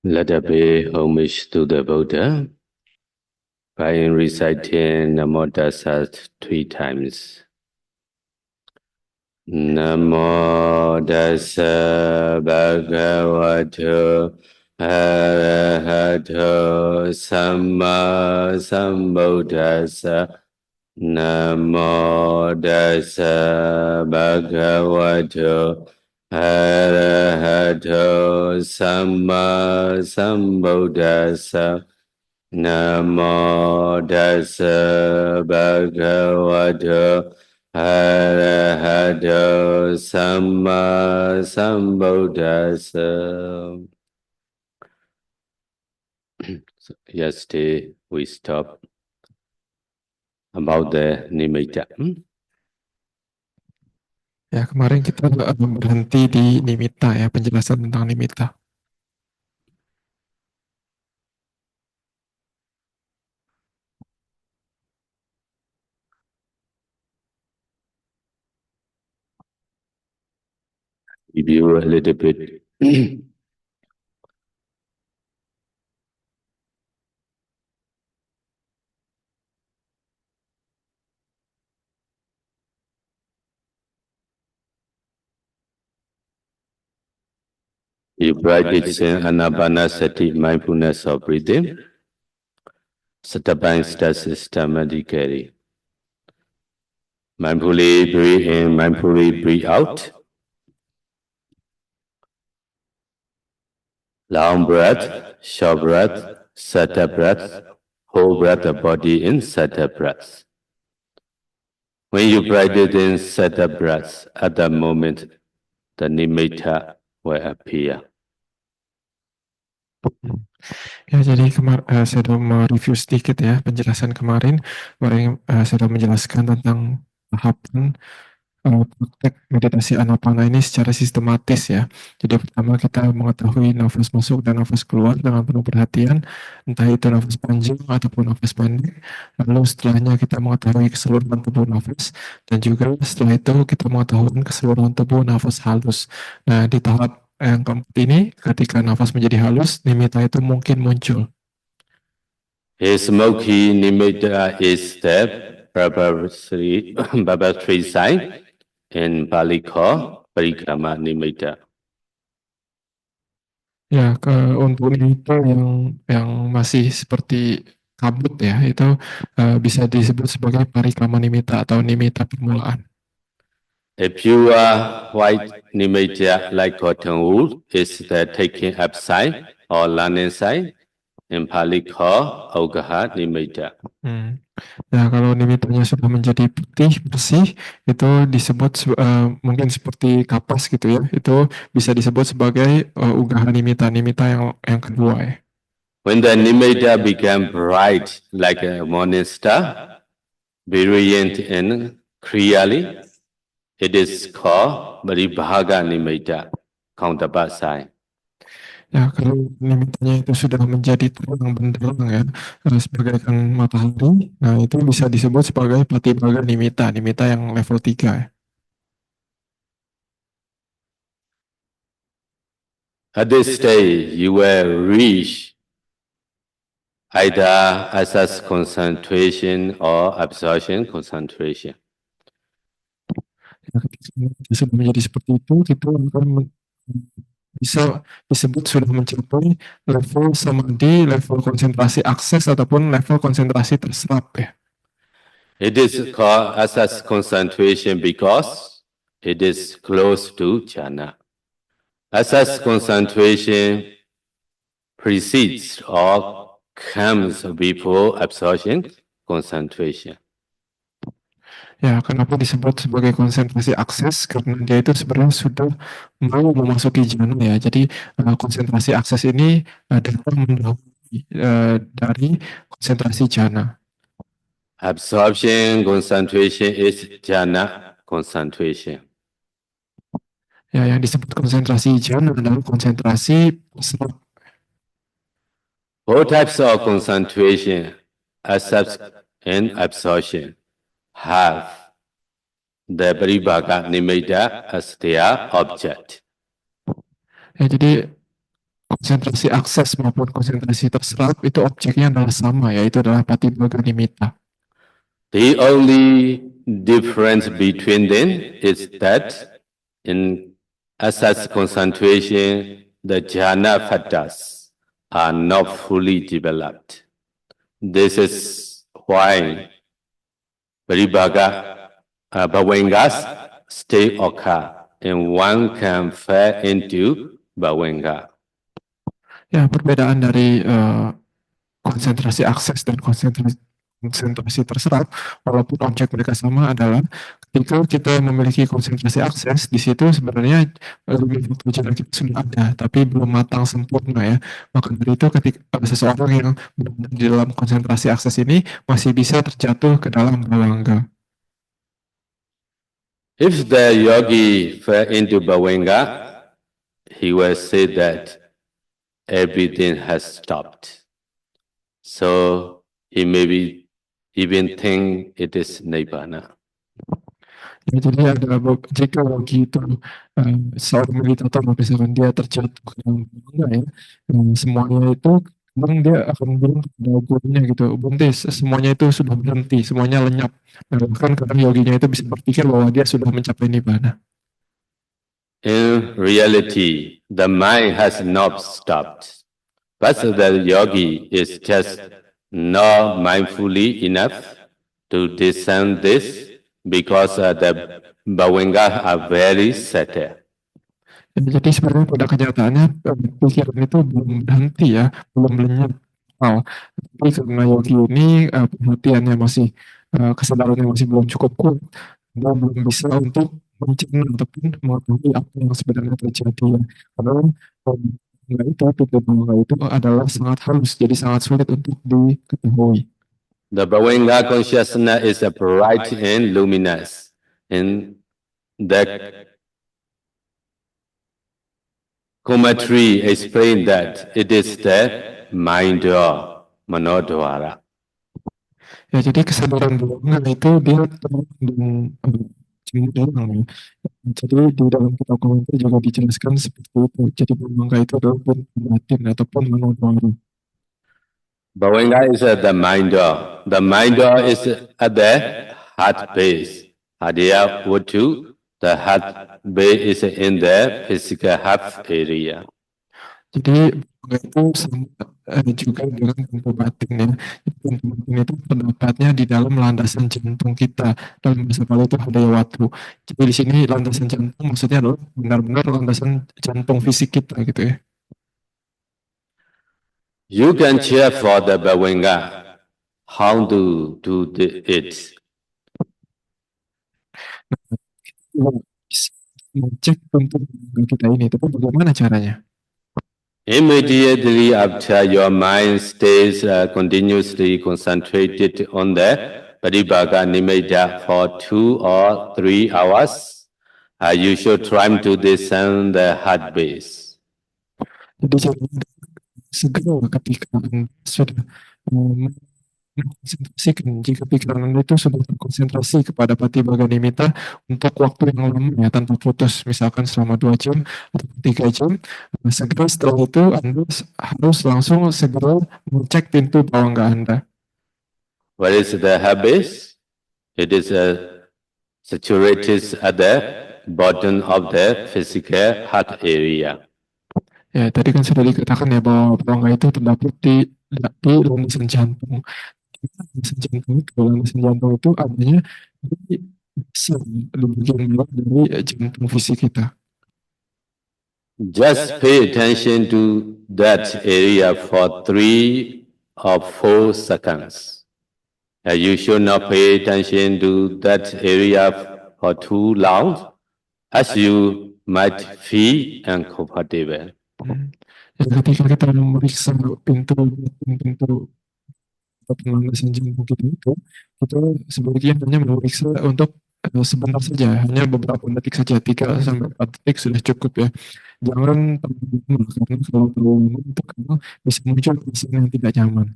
Let us pay homage to the Buddha by reciting Namo Tassa 3 times. Namo Tassa Bhagavato Arahato Samma Sambuddhassa. Namo Tassa Bhagavato Arahato Samma Sambuddhassa. Namo Tassa Bhagavato Arahato Samma Sambuddhassa. So yesterday we stopped about the nimitta. Ya, kemarin kita berhenti di nimitta ya, penjelasan tentang nimitta. Review a little bit. You practice Anapanasati mindfulness of breathing, step by step systematically. Mindfully breathe in, mindfully breathe out. Long breath, short breath, subtle breath, whole breath of body in subtle breath. When you practice in subtle breath, at that moment, the nimitta will appear. Ya, jadi saya sudah mereview sedikit ya penjelasan kemarin. Kemarin saya sudah menjelaskan tentang tahapan praktek meditasi anapana ini secara sistematis ya. Jadi pertama kita mengetahui nafas masuk dan nafas keluar dengan penuh perhatian, entah itu nafas panjang ataupun nafas pendek. Lalu setelahnya kita mengetahui keseluruhan tubuh nafas, dan juga setelah itu kita mengetahui keseluruhan tubuh nafas halus. Nah, di tahap yang keempat ini, ketika nafas menjadi halus, nimitta itu mungkin muncul. Smoky nimitta is the preparatory sign in Pali called Parikrama nimitta. Ya, untuk nimitta yang masih seperti kabut ya, itu bisa disebut sebagai parikrama nimitta atau nimitta permulaan. A pure white nimitta like cotton wool is the taking up sign or learning sign in Pali called Augaha nimitta. Nah, kalau nimittanya sudah menjadi putih bersih, itu disebut mungkin seperti kapas gitu ya. Itu bisa disebut sebagai ugaha nimitta, nimitta yang kedua ya. When the nimitta become bright like a morning star, brilliant and clearly, it is called Paribhaga nimitta, counterpart sign. Ya, kalau nimittanya itu sudah menjadi terang benderang ya, sebagaikan matahari, nah itu bisa disebut sebagai patibhaga nimitta, nimitta yang level 3 ya. At this stage, you will reach either access concentration or absorption concentration. Ya, ketika sudah menjadi seperti itu akan bisa disebut sudah mencapai level samadhi, level konsentrasi akses ataupun level konsentrasi terserap ya. It is called access concentration because it is close to jhana. Access concentration precedes or comes before absorption concentration. Ya, kenapa disebut sebagai konsentrasi akses? Karena dia itu sebenarnya sudah mau memasuki jhana ya. Jadi konsentrasi akses ini datang mendahului dari konsentrasi jhana. Absorption concentration is jhana concentration. Ya, yang disebut konsentrasi jhana adalah konsentrasi terserap. Both types of concentration, access and absorption, have the Paribhaga nimitta as their object. Ya, jadi konsentrasi akses maupun konsentrasi terserap itu objeknya adalah sama, yaitu adalah Patibhaga Nimitta. The only difference between them is that in access concentration, the jhana factors are not fully developed. This is why Bhavangas stay occur and one can fall into Bhavanga. Ya, perbedaan dari konsentrasi akses dan konsentrasi terserap, walaupun objek mereka sama adalah ketika kita memiliki konsentrasi akses, di situ sebenarnya faktor jhana kita sudah ada, tapi belum matang sempurna ya. Maka dari itu ketika seseorang yang berada di dalam konsentrasi akses ini masih bisa terjatuh ke dalam bhavanga. If the yogi fell into Bhavanga, he will say that everything has stopped. So he maybe even think it is Nibbana. Ya, jadi jika yogi itu seorang meditator, misalkan dia terjatuh ke dalam bhavanga ya, semuanya itu kadang dia akan bilang kepada gurunya gitu, Bante, semuanya itu sudah berhenti, semuanya lenyap. Bahkan kadang yoginya itu bisa berpikir bahwa dia sudah mencapai nibbana. In reality, the mind has not stopped, but the yogi is just not mindfully enough to discern this because the bhavangas are very subtle. Jadi sebenarnya pada kenyataannya pikiran itu belum berhenti ya, belum lenyap. Tapi karena yogi ini perhatiannya masih, kesadarannya masih belum cukup kuat, dia belum bisa untuk mencerna ataupun mengetahui apa yang sebenarnya terjadi ya. Karena pintu bhavanga itu adalah sangat halus, jadi sangat sulit untuk diketahui. The bhavanga consciousness is bright and luminous, and the commentary explained that it is the mind or manodwara. Ya, jadi kesadaran bhavanga itu dia terang dan cemerlang ya. Jadi di dalam kitab komentar juga dijelaskan seperti itu. Jadi bhavanga itu adalah batin ataupun manodwara. Bhavanga is the mind door. The mind door is at the heart base. Hadiya Vutu, the heart base is in the physical heart area. Jadi bhavanga itu sama juga dengan pintu batin ya. Pintu batin itu pendapatnya di dalam landasan jantung kita. Dalam bahasa Pali itu Hadaya Watu. Jadi di sini landasan jantung maksudnya adalah benar-benar landasan jantung fisik kita gitu ya. You can cheer for the bhavanga. How to do it? Cek pintu bhavanga kita ini, tapi bagaimana caranya? Immediately after your mind stays continuously concentrated on the Patibhaga Nimitta for 2 or 3 hours, you should try to discern the heart base. Jadi segera ketika Anda sudah mengkonsentrasikan, jika pikiran Anda itu sudah terkonsentrasi kepada Patibhaga Nimitta untuk waktu yang lama ya, tanpa putus, misalkan selama 2 jam atau 3 jam, segera setelah itu Anda harus langsung segera mengecek pintu bhavanga Anda. What is the heart base? It is situated at the bottom of the physical heart area. Ya, tadi kan sudah dikatakan ya bahwa bhavanga itu terdapat di landasan jantung. Landasan jantung itu adanya di bagian bawah dari jantung fisik kita. Just pay attention to that area for 3 or 4 seconds. You should not pay attention to that area for too long, as you might feel uncomfortable. Ketika kita memeriksa pintu landasan jantung kita itu sebaiknya hanya memeriksa untuk sebentar saja, hanya beberapa detik saja, 3 sampai 4 detik sudah cukup ya. Jangan terlalu lama, karena kalau terlalu lama itu bisa muncul perasaan yang tidak nyaman.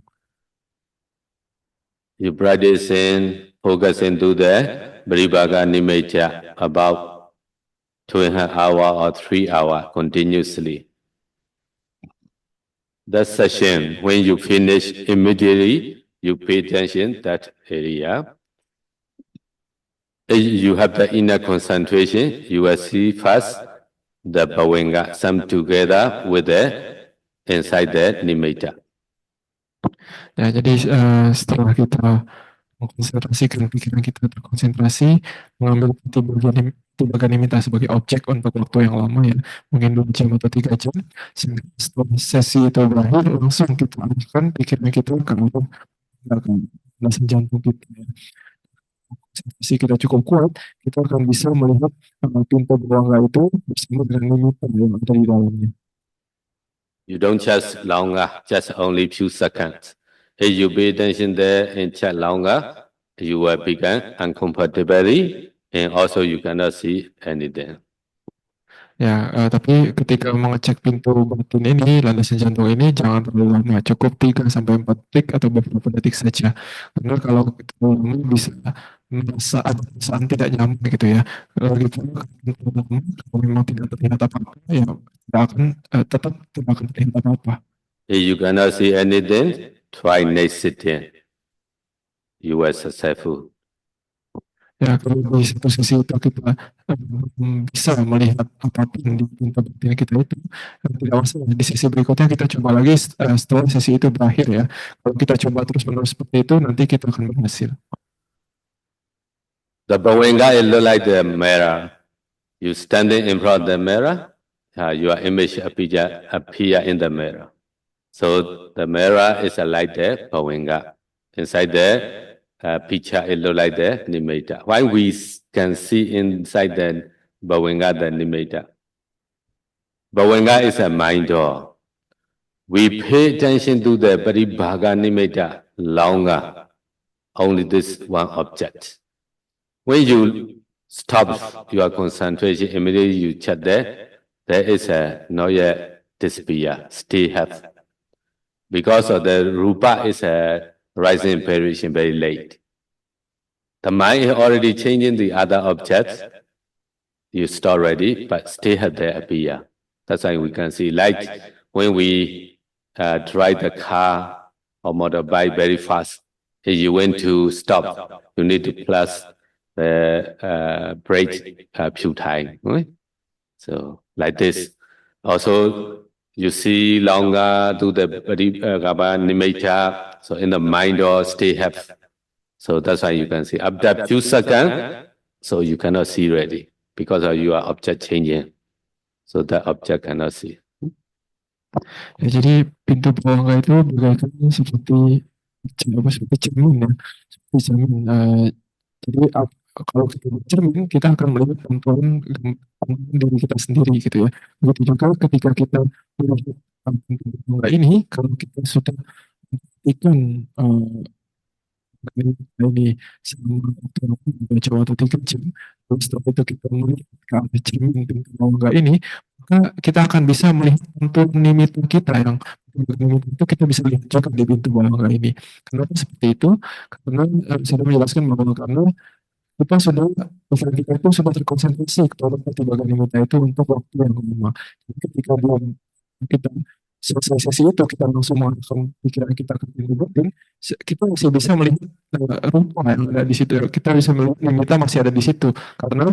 You practice in focus into the Patibhaga Nimitta about 2.5 hours or 3 hours continuously. that session, when you finish, immediately you pay attention that area. You have the inner concentration. You will see first the Bhawenga sum together with the inside the nimitta. Ya, jadi setelah kita mengkonsentrasikan pikiran kita terkonsentrasi, mengambil tiga nimitta sebagai objek untuk waktu yang lama ya, mungkin 2 jam atau 3 jam. Sehingga setelah sesi itu berakhir, langsung kita alihkan pikiran kita ke landasan jantung kita ya. Konsentrasi kita cukup kuat, kita akan bisa melihat pintu bawangga itu bersama dengan nimitta yang ada di dalamnya. You don't just longer, just only few seconds. If you pay attention there and chat longer, you will become uncomfortably, and also you cannot see anything. Ya, tapi ketika mengecek pintu batin ini, landasan jantung ini jangan terlalu lama, cukup 3-4 detik atau beberapa detik saja. Karena kalau terlalu lama bisa merasa ada perasaan tidak nyaman gitu ya. Lagi pula kalau memang tidak terlihat apa-apa, ya tetap tidak akan terlihat apa-apa. If you cannot see anything, try next sitting. You were successful. Ya, kalau di satu sesi itu kita bisa melihat apapun di pintu batin kita itu, tidak masalah. Di sesi berikutnya kita coba lagi setelah sesi itu berakhir ya. Kalau kita coba terus-menerus seperti itu, nanti kita akan berhasil. The Bhawenga is like the mirror. You standing in front of the mirror, your image appear in the mirror. So the mirror is like the Bhawenga. Inside the picture, it look like the nimitta. Why we can see inside the Bhawenga the nimitta? Bhawenga is a mind door. We pay attention to the Paribhaga nimitta longer, only this one object. When you stop your concentration, immediately you check there is a not yet disappear, still have. Because of the rupa is a rising variation very late. The mind is already changing the other objects. You stop already, but still have the appear. That's why we can see, like when we drive the car or motorbike very fast, if you want to stop, you need to plus the brake few times. Right? So like this. Also, you see longer to the nimitta. So in the mind or stay have. So that's why you can see after few seconds, so you cannot see already because of your object changing. So that object cannot see. Ya, jadi pintu bawangga itu bagaikan seperti cermin ya, seperti cermin. Jadi kalau kita bercermin, kita akan melihat tampilan diri kita sendiri gitu ya. Begitu juga ketika kita melihat pintu bawangga ini, kalau kita sudah memperhatikan ini selama waktu 2 jam atau 3 jam, terus setelah itu kita melihat ke arah cermin pintu bawangga ini, maka kita akan bisa melihat tampilan nimitta kita yang itu kita bisa lihat juga di pintu bawangga ini. Kenapa seperti itu? Karena saya menjelaskan bahwa karena kita sudah pikiran kita itu sudah terkonsentrasi kepada pertimbangan nimitta itu untuk waktu yang lama. Jadi ketika kita selesai sesi itu, kita langsung mengarahkan pikiran kita ke pintu batin, kita masih bisa melihat rupa yang ada di situ. Kita bisa melihat nimitta masih ada di situ karena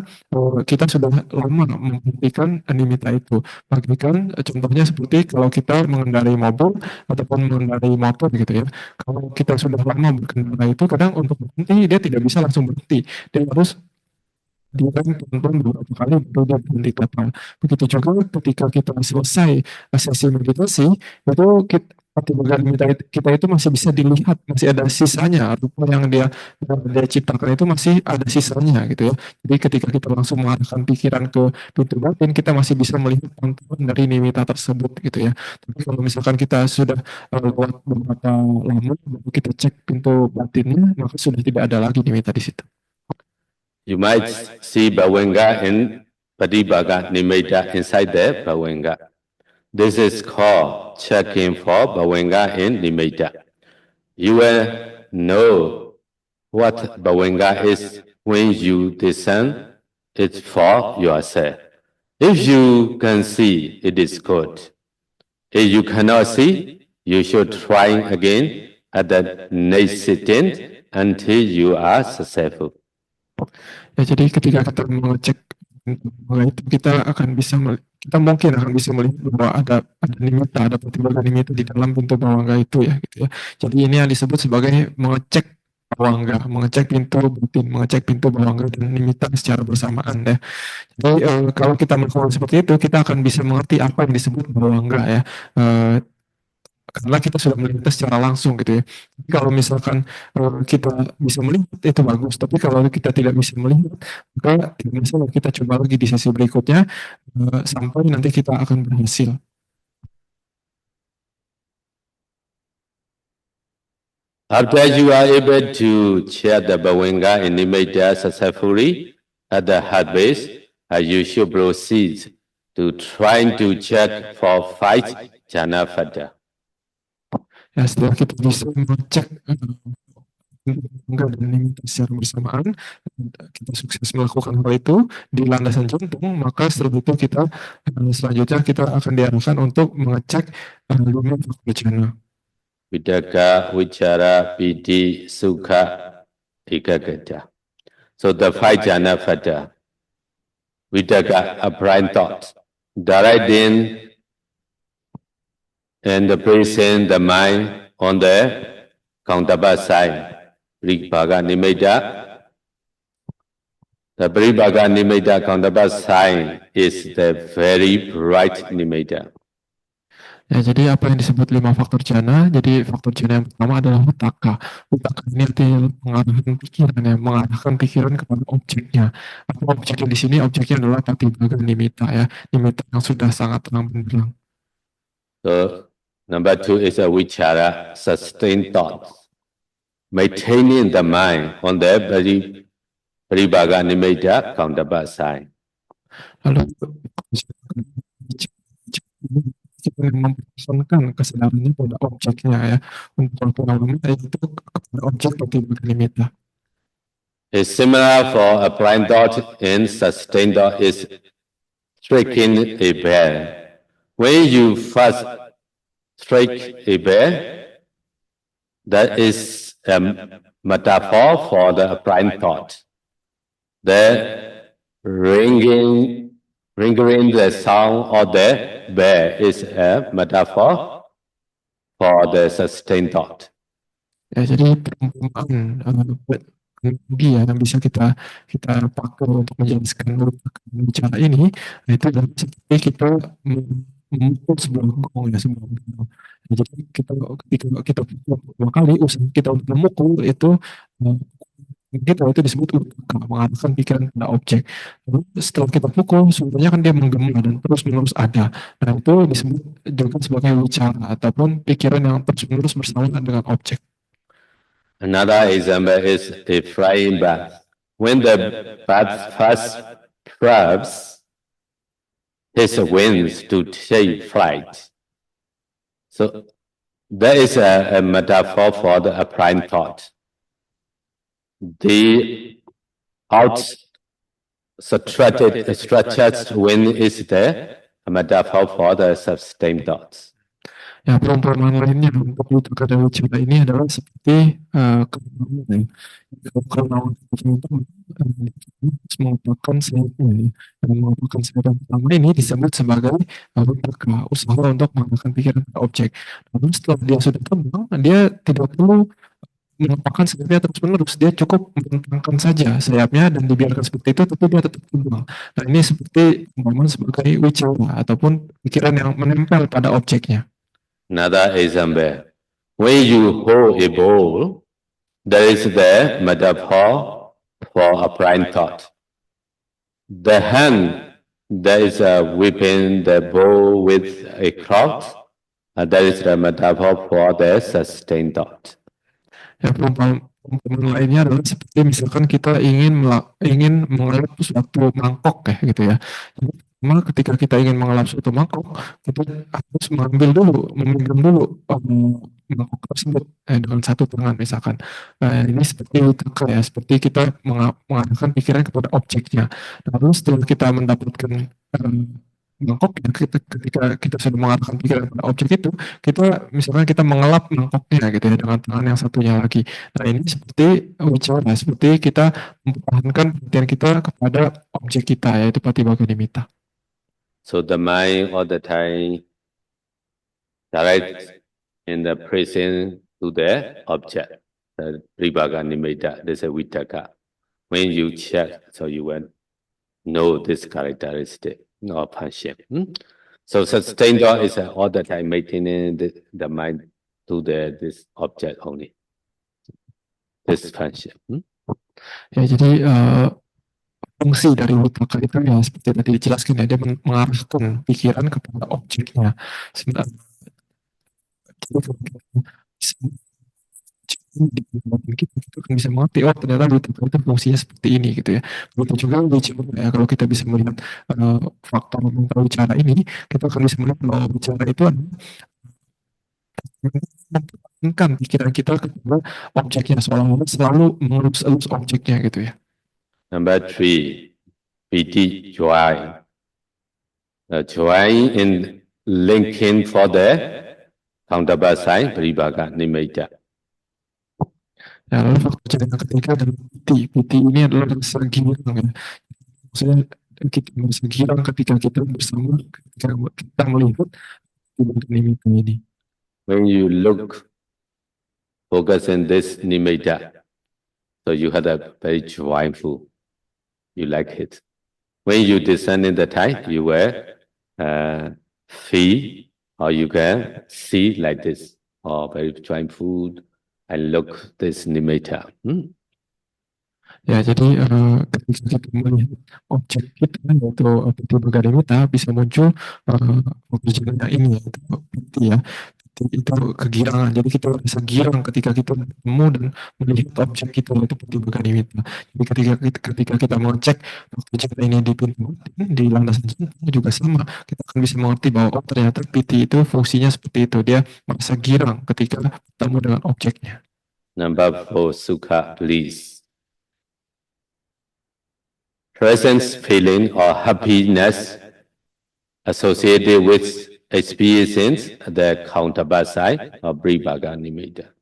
kita sudah lama memperhatikan nimitta itu. Bagaikan contohnya seperti kalau kita mengendarai mobil ataupun mengendarai motor gitu ya. Kalau kita sudah lama berkendara itu, kadang untuk berhenti dia tidak bisa langsung berhenti. Dia harus diam pelan-pelan beberapa kali baru dia berhenti total. Begitu juga ketika kita selesai sesi meditasi, itu pertimbangan kita itu masih bisa dilihat, masih ada sisanya, rupa yang dia ciptakan itu masih ada sisanya gitu ya. Jadi ketika kita langsung mengarahkan pikiran ke pintu batin, kita masih bisa melihat tampilan dari nimitta tersebut gitu ya. Tapi kalau misalkan kita sudah lewat beberapa lama, baru kita cek pintu batinnya, maka sudah tidak ada lagi nimitta di situ. You might see Bhawenga in Patibhaga nimitta inside the Bhawenga. This is called checking for Bhawenga in nimitta. You will know what Bhawenga is when you discern it for yourself. If you can see, it is good. If you cannot see, you should try again at the next sitting until you are successful. Ya, jadi ketika kita mengecek bahwa itu kita kita mungkin akan bisa melihat bahwa ada nimitta, ada pertimbangan nimitta di dalam pintu bawangga itu ya gitu ya. Jadi ini yang disebut sebagai mengecek bawangga, mengecek pintu batin, mengecek pintu bawangga dan nimitta secara bersamaan ya. Jadi kalau kita melakukan seperti itu, kita akan bisa mengerti apa yang disebut bawangga ya. Karena kita sudah melihat secara langsung gitu ya. Tapi kalau misalkan kita bisa melihat itu bagus, tapi kalau kita tidak bisa melihat, maka tidak masalah, kita coba lagi di sesi berikutnya sampai nanti kita akan berhasil. After you are able to check the bhavanga and nimitta successfully at the heart base, you should proceed to trying to check for 5 jhana fada. Ya, setelah kita bisa mengecek bawangga dan nimitta secara bersamaan, kita sukses melakukan hal itu di landasan jantung, maka setelah itu kita selanjutnya kita akan diarahkan untuk mengecek 5 faktor jhana. Vidaka, Vichara, Piti, Sukha, Ekagata. So the 5 jhana fada. Vidaka, a blind thought. Direct in and placing the mind on the Kauntaba side. Pribhaga Nimitta. The Pribhaga Nimitta Kauntaba side is the very bright Nimitta. Ya, jadi apa yang disebut 5 faktor jhana? Jadi faktor jhana yang pertama adalah hutaka. Hutaka ini artinya mengarahkan pikiran ya, mengarahkan pikiran kepada objeknya. Apa objeknya di sini? Objeknya adalah patibhaga nimitta ya, nimitta yang sudah sangat terang benderang. So number 2 is a vichara, sustained thoughts. Maintaining the mind on the Pribhaga Nimitta Kauntaba side. Lalu kita mempertahankan kesadarannya pada objeknya ya, untuk pengalaman itu kepada objek patibhaga nimitta. It's similar for a blind thought and sustained thought is striking a bell. When you first strike a bell, that is a metaphor for the blind thought. The ringing the sound of the bell is a metaphor for the sustained thought. Ya, jadi perumpamaan analogi ya yang bisa kita pakai untuk menjelaskan bicara ini, itu adalah seperti kita memukul sebuah gong ya, sebuah bel. Ya, jadi ketika kita pukul pertama kali, usaha kita untuk memukul itu itu disebut utaka, mengarahkan pikiran pada objek. Lalu setelah kita pukul, sebenarnya kan dia menggema dan terus-menerus ada. Nah, itu disebut juga sebagai wicara ataupun pikiran yang terus-menerus bersama dengan objek. Another example is a flying bat. When the bat first flaps his wings to take flight. So that is a metaphor for the blind thought. The stretched wing is the metaphor for the sustained thoughts. Ya, perumpamaan lainnya untuk utaka dan wicara ini adalah seperti kebenaran ya. Karena harus mengatakan sayapnya ya. Dan mengatakan sayap yang pertama ini disebut sebagai utaka, usaha untuk mengarahkan pikiran pada objek. Lalu setelah dia sudah terbang, dia tidak perlu mengepakkan sayapnya terus-menerus, dia cukup membentangkan saja sayapnya dan dibiarkan seperti itu, tapi dia tetap terbang. Nah, ini seperti perumpamaan sebagai wicara ataupun pikiran yang menempel pada objeknya. Another example, when you hold a bowl, there is the metaphor for a blind thought. The hand that is whipping the bowl with a cloth, that is the metaphor for the sustained thought. Ya, perumpamaan lainnya adalah seperti misalkan kita ingin mengelap suatu mangkok ya gitu ya. Jadi pertama ketika kita ingin mengelap suatu mangkok, kita harus memegang dulu mangkok tersebut dengan satu tangan misalkan. Ini seperti utaka ya, seperti kita mengarahkan pikiran kepada objeknya. Lalu setelah kita mendapatkan mangkok ya, ketika kita sudah mengarahkan pikiran pada objek itu, kita misalnya kita mengelap mangkoknya gitu ya dengan tangan yang satunya lagi. Nah ini seperti wicara, seperti kita mempertahankan perhatian kita kepada objek kita yaitu Patibhaga So the mind all the time direct in the present to the object, the Pribhaga Nimitta, this is a Vitaka. When you check, so you will know this characteristic or function. So sustained thought is all the time maintaining the mind to this object only, this function. Ya, jadi fungsi dari Witaka itu ya seperti tadi dijelaskan ya, dia mengarahkan pikiran kepada objeknya. Sebenarnya kita akan bisa mengerti, oh ternyata Witaka itu fungsinya seperti ini gitu ya. Begitu juga bicara ya, kalau kita bisa melihat faktor mental bicara ini, kita akan bisa melihat bahwa bicara itu adalah mempertahankan pikiran kita kepada objeknya, seolah-olah selalu mengelus-elus objeknya gitu ya. Number 3, piti joy. Joy in linking for the counterpart side, Pribhaga Nimitta. Ya, lalu faktor yang ketiga adalah piti. Piti ini adalah rasa girang ya. Maksudnya kita merasa girang ketika kita bersama, ketika kita melihat nimitta ini. When you look, focus in this nimitta, so you have a very joyful, you like it. When you descend in the time, you will feel or you can see like this, or very joyful, and look this nimitta. Ya, jadi ketika kita melihat objek kita yaitu Patibhaga Nimitta bisa muncul pekerjaan ini yaitu piti ya. Itu kegirangan. Jadi kita merasa girang ketika kita bertemu dan melihat objek kita yaitu Patibhaga Nimitta. Jadi ketika kita mengecek pekerjaan ini di pintu di landasan jantung juga sama. Kita akan bisa mengerti bahwa oh ternyata piti itu fungsinya seperti itu. Dia merasa girang ketika bertemu dengan objeknya. Number 4, sukha, bliss. Presence feeling or happiness associated with experiencing the counterpart side of Pribhaga Nimitta.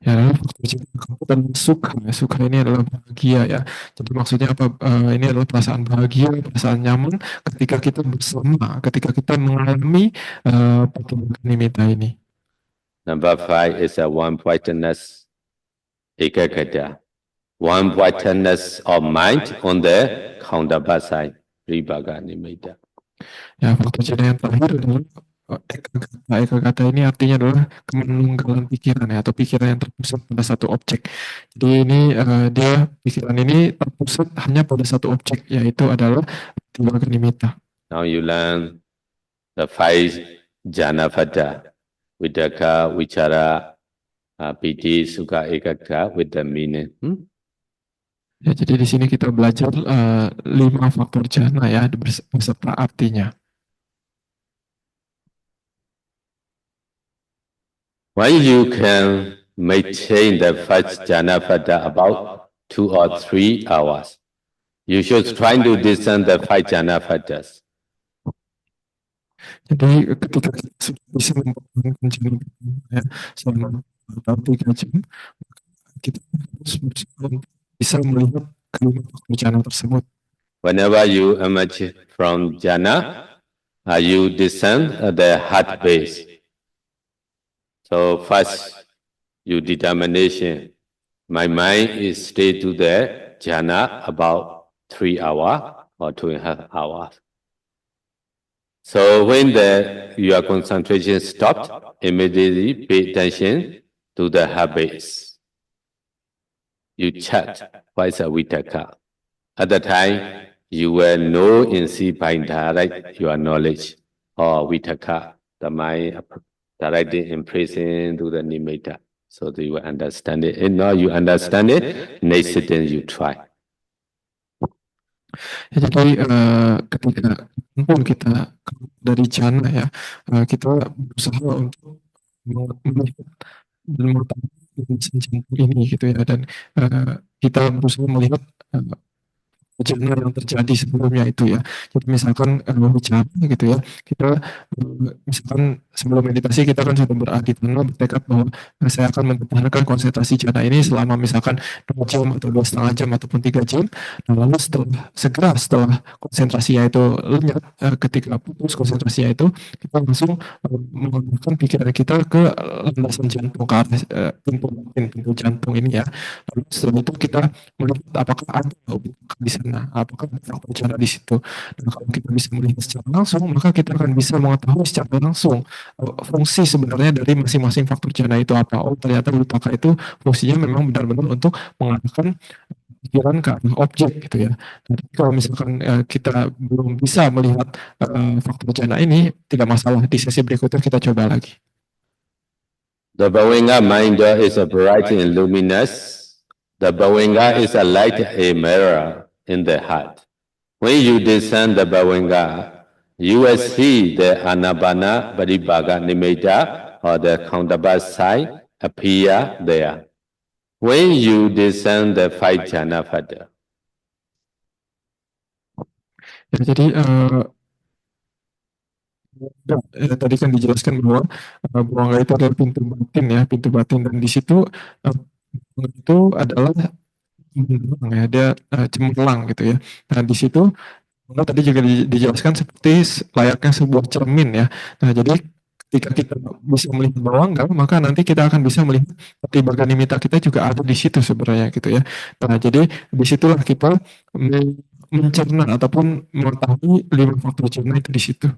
Ya, lalu faktor cinta dan suka. Suka ini adalah bahagia ya. Jadi maksudnya apa? Ini adalah perasaan bahagia, perasaan nyaman ketika kita bersama, ketika kita mengalami Patibhaga Nimitta ini. Number 5 is a one-pointedness, ekagata. One-pointedness of mind on the counterpart side, Pribhaga Nimitta. Ya, faktor cinta yang terakhir adalah ekagata ini artinya adalah kemenunggalan pikiran ya, atau pikiran yang terpusat pada satu objek. Jadi ini pikiran ini terpusat hanya pada satu objek, yaitu adalah Patibhaga Nimitta. Now you learn the 5 jhana phata, Vitakka, Vichara, piti, sukha, ekagata with the meaning. Ya, jadi di sini kita belajar 5 faktor jhana ya beserta artinya. When you can maintain the 5 jhana phata about 2 or 3 hours, you should try to discern the 5 jhana phatas. Jadi ketika kita sudah bisa mempertahankan jhana ya, selama 3 jam, kita harus berusaha bisa melihat kelima faktor jhana tersebut. Whenever you emerge from jhana, you discern the heart base. So first, your determination. My mind is stay to the jhana about 3 hours or 2.5 hours. So when your concentration stopped, immediately pay attention to the heart base. You check what is a vitakka. At the time, you will know and see by direct your knowledge or vitakka, the mind directly impressing to the nimitta. So that you will understand it. And now you understand it, next then you try. Ya, jadi ketika kita dari jhana ya, kita berusaha untuk melihat dan mengetahui jantung ini gitu ya, dan kita berusaha melihat jana yang terjadi sebelumnya itu ya. Jadi misalkan bicara gitu ya, kita misalkan sebelum meditasi kita kan sudah beraditana bertekad bahwa saya akan mempertahankan konsentrasi jana ini selama misalkan 2 jam atau 2,5 jam ataupun 3 jam. Nah, lalu setelah konsentrasinya itu lenyap, ketika putus konsentrasinya itu, kita langsung mengarahkan pikiran kita ke landasan jantung, ke arah pintu jantung ini ya. Lalu setelah itu kita melihat apakah ada di sana, apakah ada faktor jana di situ. Dan kalau kita bisa melihat secara langsung, maka kita akan bisa mengetahui secara langsung fungsi sebenarnya dari masing-masing faktor jana itu apa. Oh, ternyata witaka itu fungsinya memang benar-benar untuk mengarahkan pikiran ke arah objek gitu ya. Jadi kalau misalkan kita belum bisa melihat faktor jana ini, tidak masalah, di sesi berikutnya kita coba lagi. The Bhavinga mind is a bright and luminous. The Bhavinga is a light, a mirror in the heart. When you descend the Bhavinga, you will see the Anapana Paribhaga Nimitta or the counterpart side appear there. When you descend the five jhana further. Ya, jadi tadi kan dijelaskan bahwa Bhavinga itu adalah pintu batin ya, pintu batin, dan di situ itu adalah ya, dia cemerlang gitu ya. Nah, di situ tadi juga dijelaskan seperti layaknya sebuah cermin ya. Nah, jadi ketika kita bisa melihat bawangga, maka nanti kita akan bisa melihat Patibhaga Nimitta kita juga ada di situ sebenarnya gitu ya. Nah, jadi disitulah kita mencerna ataupun mengetahui 5 faktor jana itu di situ.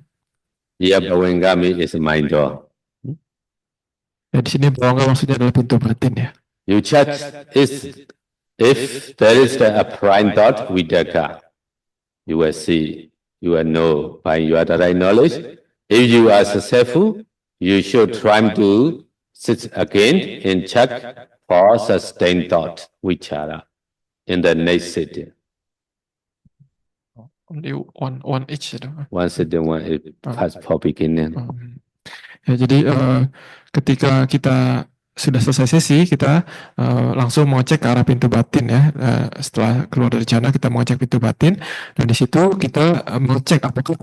Ya, Bhavingami is mind door. Ya, di sini bawangga maksudnya adalah pintu batin ya. You check if there is a prime thought vidaka, you will see, you will know by your right knowledge. If you are successful, you should try to sit again and check for sustained thought, vichara, in the next sitting. Only one each. One sitting, one for beginning. Ya, jadi ketika kita sudah selesai sesi, kita langsung mengecek ke arah pintu batin ya. Setelah keluar dari jana, kita mengecek pintu batin, dan di situ kita mengecek apakah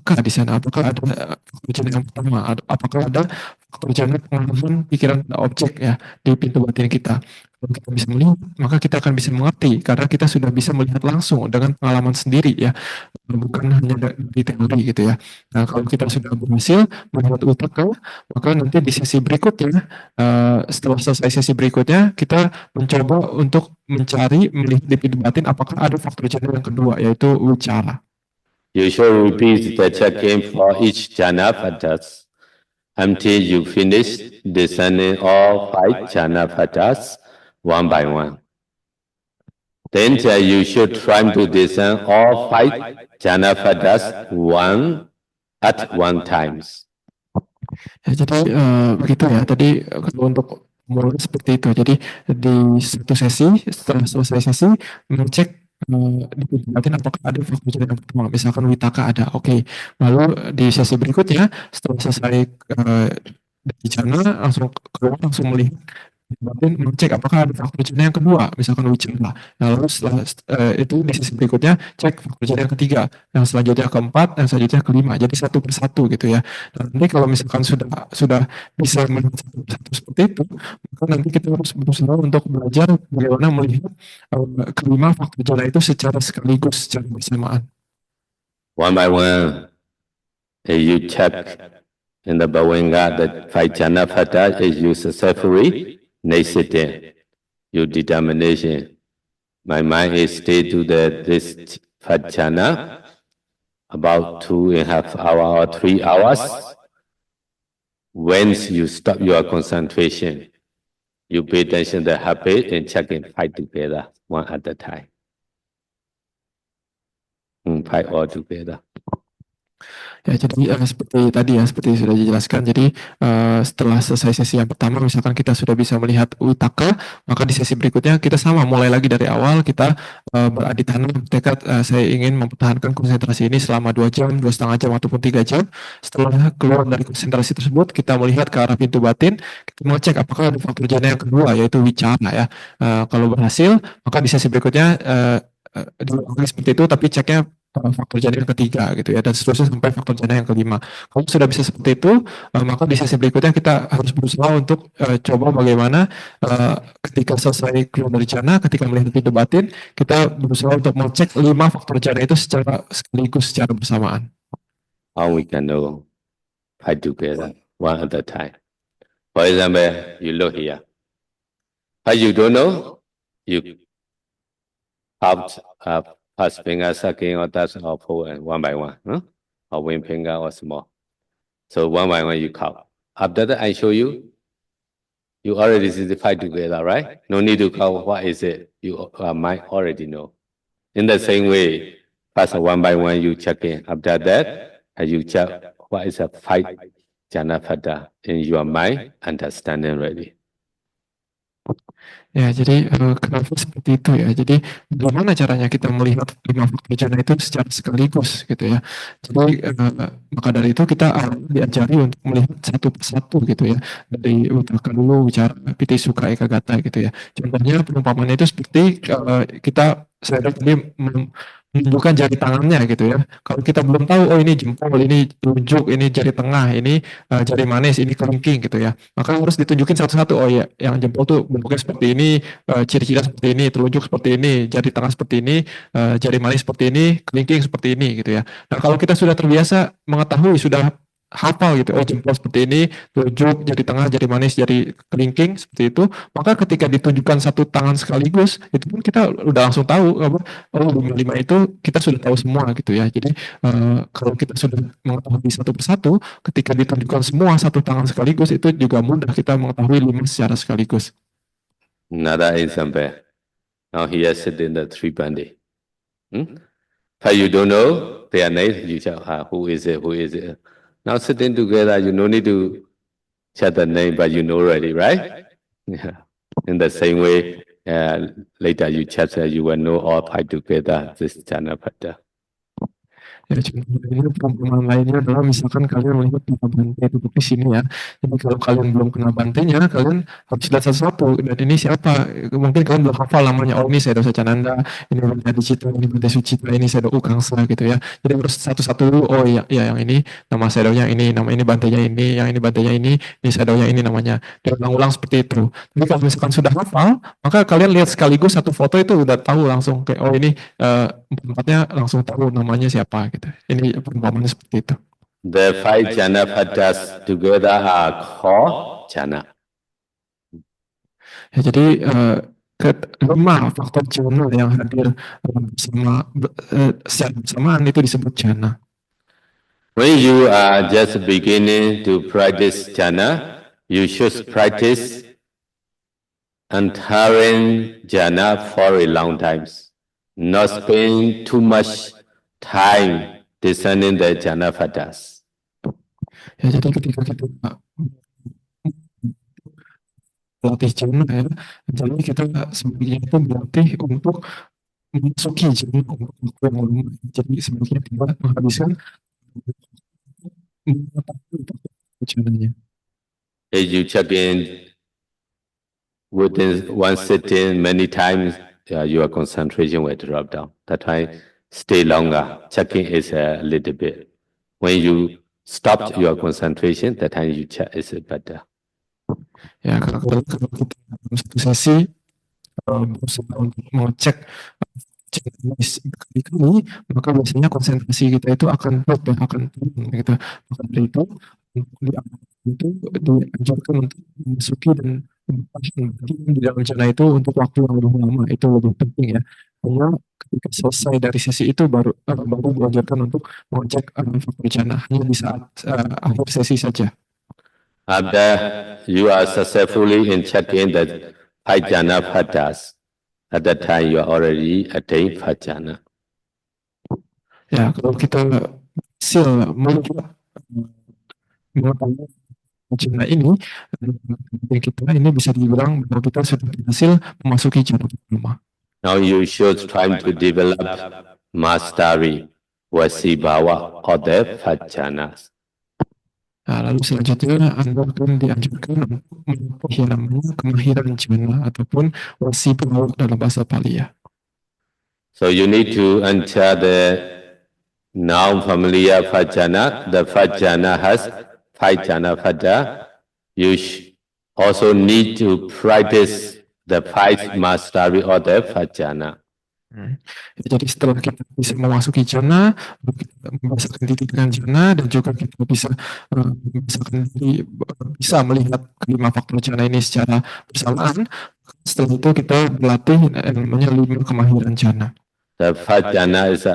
ada di sana, apakah ada faktor jana yang pertama, apakah ada faktor jana pengalaman pikiran objek ya di pintu batin kita. Kalau kita bisa melihat, maka kita akan bisa mengerti karena kita sudah bisa melihat langsung dengan pengalaman sendiri ya, bukan hanya di teori gitu ya. Nah, kalau kita sudah berhasil melihat utaka, maka nanti di sesi berikutnya, setelah selesai sesi berikutnya, kita mencoba untuk mencari melihat di pintu batin apakah ada faktor jana yang kedua, yaitu wicara. You should repeat the check-in for each jhana phatas until you finish descending all 5 jhana phatas one by one. Then you should try to descend all 5 jhana phatas one at one times. Ya, jadi begitu ya. Tadi kalau untuk mulai seperti itu. Jadi di satu sesi, setelah selesai sesi, mengecek di pintu batin apakah ada faktor jana yang pertama, misalkan witaka ada, oke. Lalu di sesi berikutnya, setelah selesai di jana, langsung keluar, langsung melihat batin, mengecek apakah ada faktor jana yang kedua, misalkan wicara. Nah, lalu setelah itu di sesi berikutnya cek faktor jana yang ketiga, yang selanjutnya keempat, yang selanjutnya kelima. Jadi satu persatu gitu ya. Dan nanti kalau misalkan sudah bisa melihat satu persatu seperti itu, maka nanti kita harus berusaha untuk belajar bagaimana melihat kelima faktor jana itu secara sekaligus, secara bersamaan. One by one, you check in the Bhavinga that 5 jhana phatas is you successfully. Next sitting, your determination. My mind is stay to this jhana about 2.5 hours or 3 hours. Once you stop your concentration, you pay attention to the habit and check and 5 together, one at a time. 5 all together. Ya, jadi seperti tadi ya, seperti sudah dijelaskan. Jadi setelah selesai sesi yang pertama, misalkan kita sudah bisa melihat witaka, maka di sesi berikutnya kita sama, mulai lagi dari awal, kita beraditana bertekad saya ingin mempertahankan konsentrasi ini selama 2 jam, 2,5 jam ataupun 3 jam. Setelah keluar dari konsentrasi tersebut, kita melihat ke arah pintu batin, kita mengecek apakah ada faktor jana yang kedua, yaitu wicara ya. Kalau berhasil, maka di sesi berikutnya diulangi seperti itu tapi ceknya faktor jana yang ketiga gitu ya, dan seterusnya sampai faktor jana yang kelima. Kalau sudah bisa seperti itu, maka di sesi berikutnya kita harus berusaha untuk coba bagaimana ketika selesai keluar dari jana, ketika melihat pintu batin, kita berusaha untuk mengecek 5 faktor jana itu secara sekaligus, secara bersamaan. How we can know fight together one at a time. For example, you look here. But you don't know, you count first finger, second or third or fourth, and one by one, huh? Or wing finger or small. So one by one you count. After that, I show you. You already see the fight together, right? No need to count what is it. You might already know. In the same way, first one by one you check in. After that, you check what is a fight jhana phata in your mind, understanding ready. Ya, jadi kenapa seperti itu ya? Jadi bagaimana caranya kita melihat 5 faktor jana itu secara sekaligus gitu ya? Jadi maka dari itu kita diajari untuk melihat satu persatu gitu ya. Dari utaka dulu bicara piti suka eka gata gitu ya. Contohnya perumpamaan itu seperti saya tadi menunjukkan jari tangannya gitu ya. Kalau kita belum tahu, oh ini jempol, ini telunjuk, ini jari tengah, ini jari manis, ini kelingking gitu ya. Maka harus ditunjukin satu-satu. Oh ya, yang jempol tuh bentuknya seperti ini, ciri-cirinya seperti ini, telunjuk seperti ini, jari tengah seperti ini, jari manis seperti ini, kelingking seperti ini gitu ya. Nah kalau kita sudah terbiasa mengetahui, sudah hafal gitu, oh jempol seperti ini, telunjuk, jari tengah, jari manis, jari kelingking seperti itu, maka ketika ditunjukkan satu tangan sekaligus, itu pun kita udah langsung tahu apa, oh 5 itu kita sudah tahu semua gitu ya. Jadi kalau kita sudah mengetahui satu persatu, ketika ditunjukkan semua satu tangan sekaligus, itu juga mudah kita mengetahui 5 secara sekaligus. Another example. Now here sit in the three bandi. But you don't know their name, you check who is it, who is it. Now sitting together, you no need to check the name, but you know already, right? Yeah. In the same way, later you check that you will know all five together, this jhana phata. Ya, contohnya perumpamaan lainnya adalah misalkan kalian melihat pipa bantai duduk di sini ya. Jadi kalau kalian belum kenal bantainya, kalian harus lihat satu-satu. Dan ini siapa? Mungkin kalian belum hafal namanya. Oh ini Sayadaw Sacananda, ini Bantai Dicita, ini Bantai Sucita, ini Sayadaw Ukangsa gitu ya. Jadi harus satu-satu dulu. Oh ya, ya yang ini nama Sayadawnya ini, nama ini bantainya ini, yang ini bantainya ini Sayadawnya ini namanya. Dan ulang-ulang seperti itu. Jadi kalau misalkan sudah hafal, maka kalian lihat sekaligus satu foto itu udah tahu langsung kayak oh ini empatnya langsung tahu namanya siapa gitu. Ini perumpamaan seperti itu. The five jhana phatas together are called jhana. Ya, jadi kelima faktor jana yang hadir secara bersamaan itu disebut jana. When you are just beginning to practice jhana, you should practice entering jhana for a long time. Not spend too much time discerning the jhana phatas. Ya, jadi ketika kita latih jana ya, jadi kita sebaiknya itu berlatih untuk memasuki jana untuk waktu yang lama. Jadi sebaiknya tidak menghabiskan jananya. As you check in within one sitting many times, your concentration will drop down. That's why stay longer. Checking is a little bit. When you stop your concentration, that time you check is better. Ya, kalau kita dalam satu sesi berusaha untuk mengecek berkali-kali, maka biasanya konsentrasi kita itu akan drop ya, akan turun gitu. Maka dari itu diajarkan untuk memasuki dan di dalam jana itu untuk waktu yang lebih lama, itu lebih penting ya. Karena ketika selesai dari sesi itu baru diajarkan untuk mengecek faktor jana hanya di saat akhir sesi saja. After you are successfully in checking the five jhana phatas, at that time you are already attained five jhana. Ya, kalau kita berhasil melihat mengetahui jana ini, kita ini bisa dibilang bahwa kita sudah berhasil memasuki jana pertama. Now you should try to develop mastery vasibhava of the five jhanas. Nah, lalu selanjutnya Anda akan dianjurkan untuk menempuh yang namanya kemahiran jana ataupun wasibhava dalam bahasa Pali ya. So you need to enter the non-familiar Fajjana. The Fajjana has 5 jhana Fadda. You also need to practice the 5 mastery of the Fajjana. Jadi setelah kita bisa memasuki jana, kita membiasakan diri dengan jana, dan juga kita bisa membiasakan diri bisa melihat kelima faktor jana ini secara bersamaan. Setelah itu kita berlatih namanya 5 kemahiran jana. The first jhana is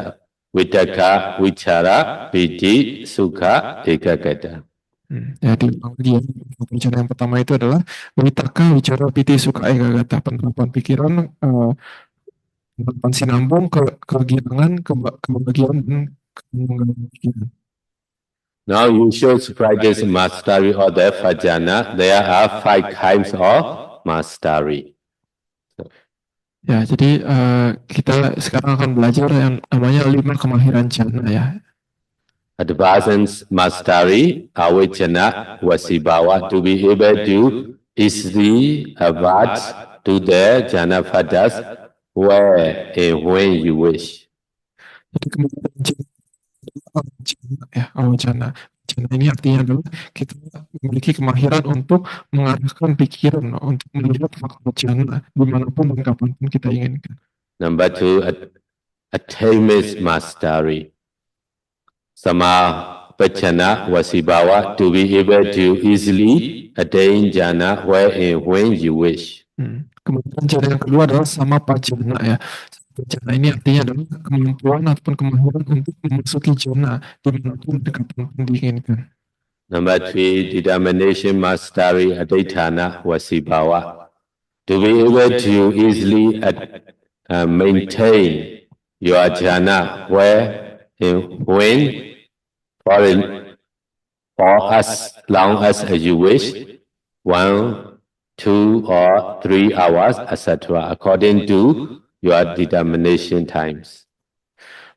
Vitakka, Vichara, Piti, Sukha, Ekagata. Jadi jana yang pertama itu adalah Vitakka, Vichara, Piti, Sukha, Ekagata, penerapan pikiran, penerapan sinambung, kegirangan, kebahagiaan, dan kemungkinan pikiran. Now you should practice mastery of the Fajjana. There are 5 kinds of mastery. Ya, jadi kita sekarang akan belajar yang namanya 5 kemahiran jana ya. Advanced mastery, Avijjana, Vasibhava, to be able to easily advance to the jhana Faddas where and when you wish. Jadi kemahiran jana ya, awajana. Jana ini artinya adalah kita memiliki kemahiran untuk mengarahkan pikiran untuk melihat faktor jana dimanapun dan kapanpun kita inginkan. Number 2, attainment mastery. Sama Pachana Vasibhava, to be able to easily attain jhana where and when you wish. Kemudian jana yang kedua adalah sama pajana ya. Jana ini artinya adalah kemampuan ataupun kemahiran untuk memasuki jana dimanapun dan kapanpun diinginkan. Number 3, determination mastery Aditthana Vasibhava, to be able to easily maintain your jhana where and when for as long as you wish, 1, 2, or 3 hours, etc., according to your determination times.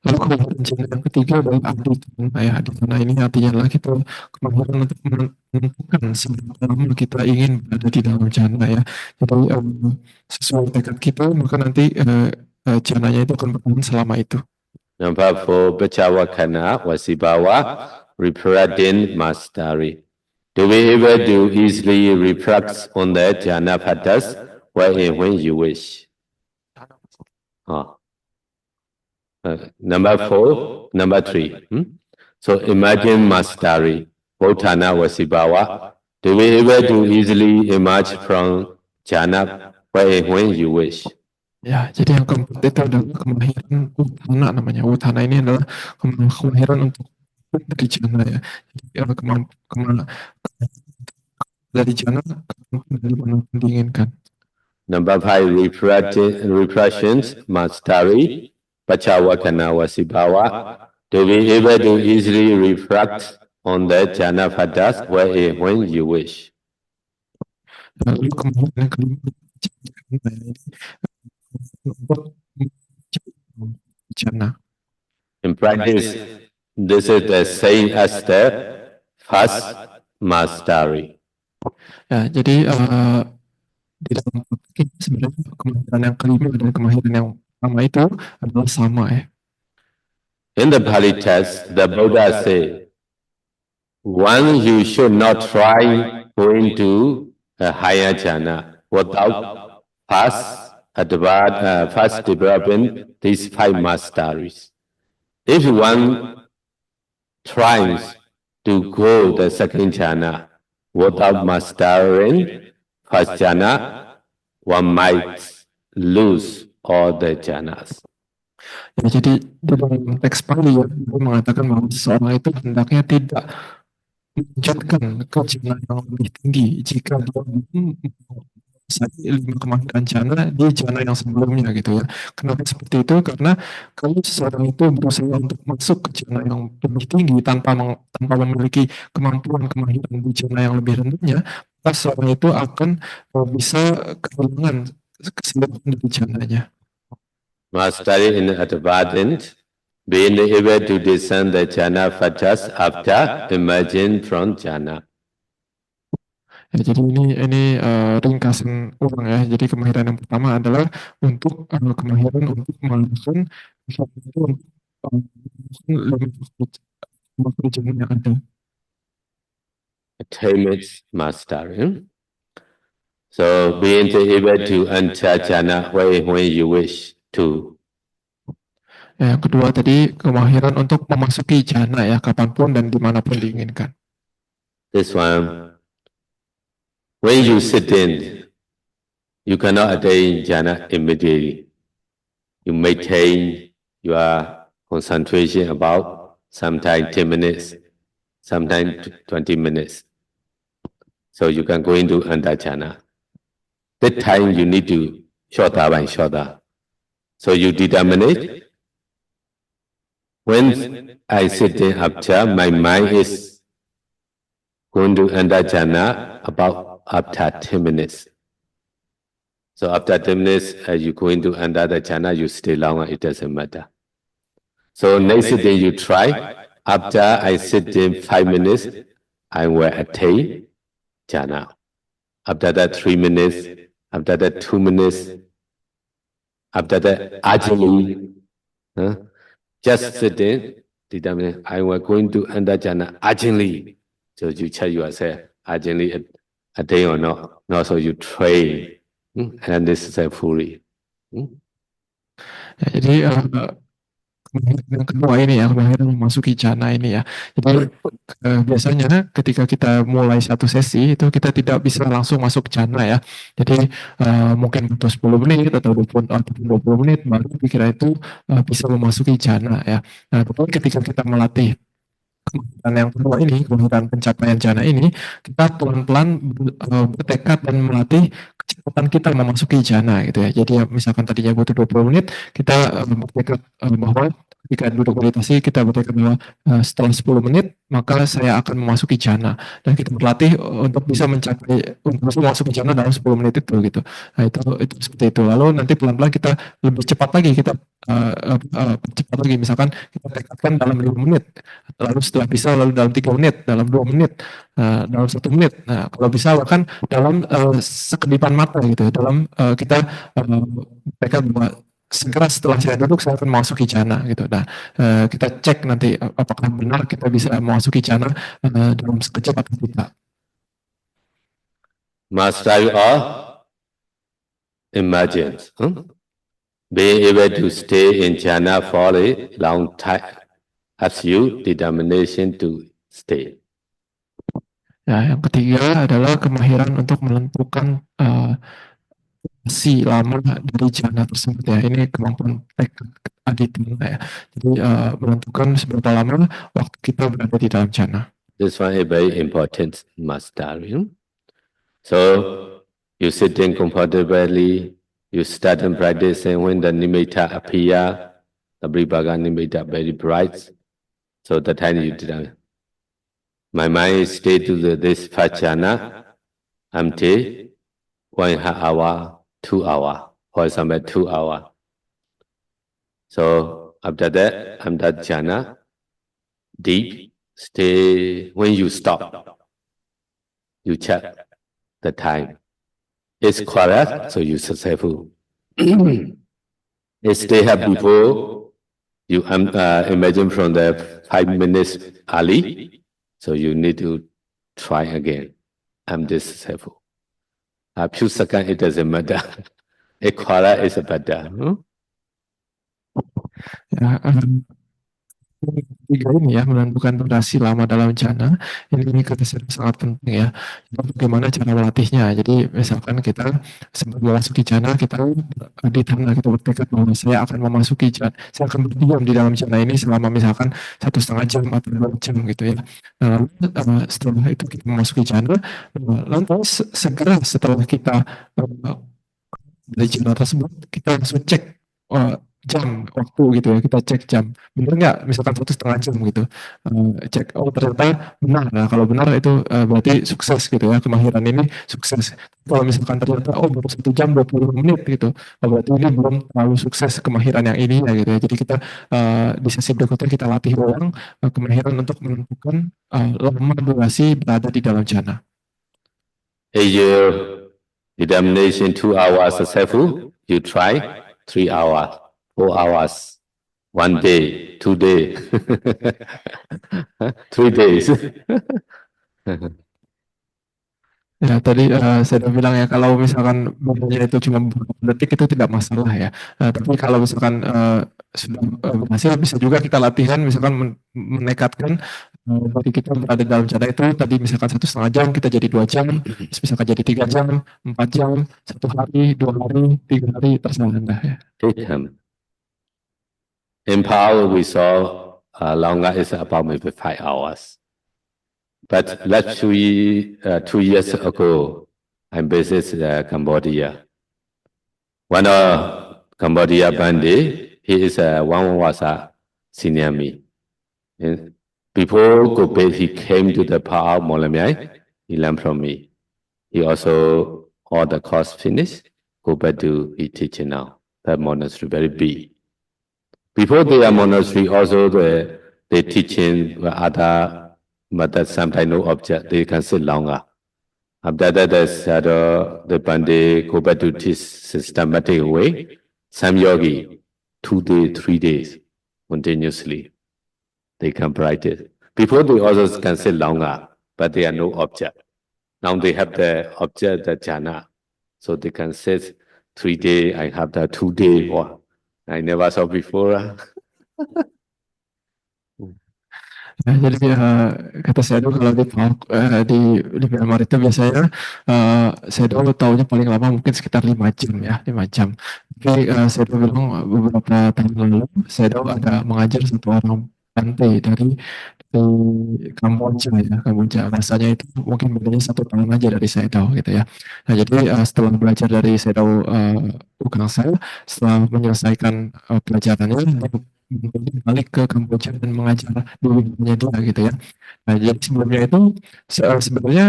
Lalu kemahiran jana yang ketiga adalah aditthana ya. Aditthana ini artinya adalah kita kemahiran untuk menentukan seberapa lama kita ingin berada di dalam jana ya. Jadi sesuai tekad kita maka nanti jananya itu akan bertahan selama itu. Number 4, Pachavakkana Vasibhava, reflecting mastery, to be able to easily reflect on the jhana Faddas where and when you wish. Number 3. So imagine mastery, Bodhana Vasibhava, to be able to easily emerge from jhana where and when you wish. Ya, jadi yang keempat itu adalah kemahiran udhana namanya. Udhana ini adalah kemahiran untuk dari jana ya. Jadi kemana dari jana dari mana pun diinginkan. Number 5, reflections mastery, Pachavakkana Vasibhava, to be able to easily reflect on the jhana Faddas where and when you wish. Lalu kemahiran yang kelima jana. In practice, this is the same as the first mastery. Ya, jadi di dalam praktik sebenarnya kemahiran yang kelima dan kemahiran yang pertama itu adalah sama ya. In the Pali text, the Buddha said, one, you should not try going to a higher jhana without first developing these 5 masteries. If one tries to go the second jhana without mastering first jhana, one might lose all the jhanas. Ya, jadi di dalam teks Pali ya, mengatakan bahwa seseorang itu hendaknya tidak menunjukkan ke jana yang lebih tinggi jika dia belum menguasai 5 kemahiran jana di jana yang sebelumnya gitu ya. Kenapa seperti itu? Karena kalau seseorang itu berusaha untuk masuk ke jana yang lebih tinggi tanpa memiliki kemampuan kemahiran di jana yang lebih rendahnya, maka seseorang itu akan bisa kehilangan keseluruhan dari jananya. Mastery in advanced, being able to discern the jhana Faddas after emerging from jhana. Ya, jadi ini ringkasan ulang ya. Jadi kemahiran yang pertama adalah untuk kemahiran untuk melakukan sesuatu untuk pekerjaan yang ada. Attainment mastery. So being able to enter jhana when you wish to. Ya, yang kedua tadi kemahiran untuk memasuki jana ya kapanpun dan dimanapun diinginkan. This one, when you sit in, you cannot attain jhana immediately. You maintain your concentration about sometimes 10 minutes, sometimes 20 minutes. So you can go into under jhana. That time you need to shorter by shorter. So you determine when I sit in after, my mind is going to enter jhana about after 10 minutes. So after 10 minutes, as you go into under the jhana, you stay longer, it doesn't matter. So next day you try. After I sit in 5 minutes, I will attain jhana. After that 3 minutes, after that 2 minutes, after that ajali, just sit in, determine I will going to enter jhana urgently. So you check yourself, urgently attain or not. No, so you train and necessarily. Ya, jadi kemahiran yang kedua ini ya, kemahiran memasuki jana ini ya. Jadi biasanya ketika kita mulai satu sesi itu kita tidak bisa langsung masuk jana ya. Jadi mungkin butuh 10 menit atau 20 menit baru pikiran itu bisa memasuki jana ya. Nah, tetapi ketika kita melatih kemahiran yang kedua ini, kemahiran pencapaian jana ini, kita pelan-pelan bertekad dan melatih kecepatan kita memasuki jana gitu ya. Jadi misalkan tadinya butuh 20 menit, kita bertekad bahwa ketika duduk meditasi kita bertekad bahwa setelah 10 menit maka saya akan memasuki jana, dan kita berlatih untuk bisa mencapai untuk bisa masuk ke jana dalam 10 menit itu gitu. Nah, itu seperti itu. Lalu nanti pelan-pelan kita lebih cepat lagi, kita cepat lagi, misalkan kita tekadkan dalam 5 menit, lalu setelah bisa lalu dalam 3 menit, dalam 2 menit, dalam 1 menit. Nah, kalau bisa bahkan dalam sekedipan mata gitu, dalam kita tekad bahwa segera setelah saya duduk saya akan memasuki jana gitu. Nah, kita cek nanti apakah benar kita bisa memasuki jana dalam sekejap atau tidak. Mastery of emergence. Being able to stay in jhana for a long time as you determination to stay. Ya, yang ketiga adalah kemahiran untuk menentukan si lama dari jana tersebut ya. Ini kemampuan tekad aditya ya. Jadi menentukan seberapa lama waktu kita berada di dalam jana. This one is very important mastery. So you sitting comfortably, you start and practicing when the nimitta appear, the Bribhaga nimitta very bright. So the time you did my mind stay to this jhana until 1.5 hour, 2 hour, for example 2 hour. So after that, under jhana, deep, stay, when you stop, you check the time. It's correct, so you successful. It's stay here before, you imagine from the 5 minutes early, so you need to try again. I'm this successful. A few seconds, it doesn't matter. A quarter is better. Ya, tiga ini ya, menentukan durasi lama dalam jana, ini sangat penting ya. Bagaimana cara melatihnya? Jadi misalkan kita sebelum memasuki jana, kita di jana kita bertekad bahwa saya akan memasuki jana, saya akan berdiam di dalam jana ini selama misalkan 1,5 jam atau 2 jam gitu ya. Lalu setelah itu kita memasuki jana, lantas segera setelah kita dari jana tersebut, kita langsung cek jam waktu gitu ya, kita cek jam benar nggak, misalkan 1,5 jam gitu, cek oh ternyata benar. Nah, kalau benar itu berarti sukses gitu ya, kemahiran ini sukses. Kalau misalkan ternyata oh baru 1 jam 20 menit gitu, berarti ini belum terlalu sukses kemahiran yang ini ya gitu ya. Jadi kita di sesi berikutnya kita latih ulang kemahiran untuk menentukan lama durasi berada di dalam jana. Is your determination 2 hours successful? You try 3 hours, 4 hours, 1 day, 2 days, 3 days. Ya, tadi saya udah bilang ya, kalau misalkan bedanya itu cuma beberapa detik itu tidak masalah ya. Tapi kalau misalkan sudah berhasil, bisa juga kita latihan, misalkan menekatkan diri kita berada dalam cadar itu tadi misalkan 1,5 jam, kita jadi 2 jam, terus misalkan jadi 3 jam, 4 jam, 1 hari, 2 hari, 3 hari, terserah Anda ya. In power, we saw longer is about maybe 5 hours. But last 2 years ago, I visited Cambodia. One of Cambodia bandit, he is one was a senior me. And before Gopet, he came to the power Molamyai, he learned from me. He also all the course finished. Go back to he teaching now. That monastery very big. Before their monastery, also they teaching other, but sometimes no object. They can sit longer. After that, the Pandey go back to teach systematic way. Some yogi 2 days, 3 days continuously. They can practice. Before they also can sit longer, but they are no object. Now they have the object, the jhana. So they can sit 3 days, I have the 2 days. Wow. I never saw before. Ya, jadi kata saya dulu kalau di Myanmar itu biasanya saya dulu tahunya paling lama mungkin sekitar 5 jam ya, 5 jam. Tapi saya dulu bilang beberapa tahun lalu saya dulu ada mengajar satu orang pantai dari Kamboja ya, Kamboja. Rasanya itu mungkin bedanya 1 tahun aja dari saya tahu gitu ya. Nah, jadi setelah belajar dari saya tahu tukang saya, setelah menyelesaikan pelajarannya, balik ke Kamboja dan mengajar di wilayahnya dia gitu ya. Nah, jadi sebelumnya itu sebenarnya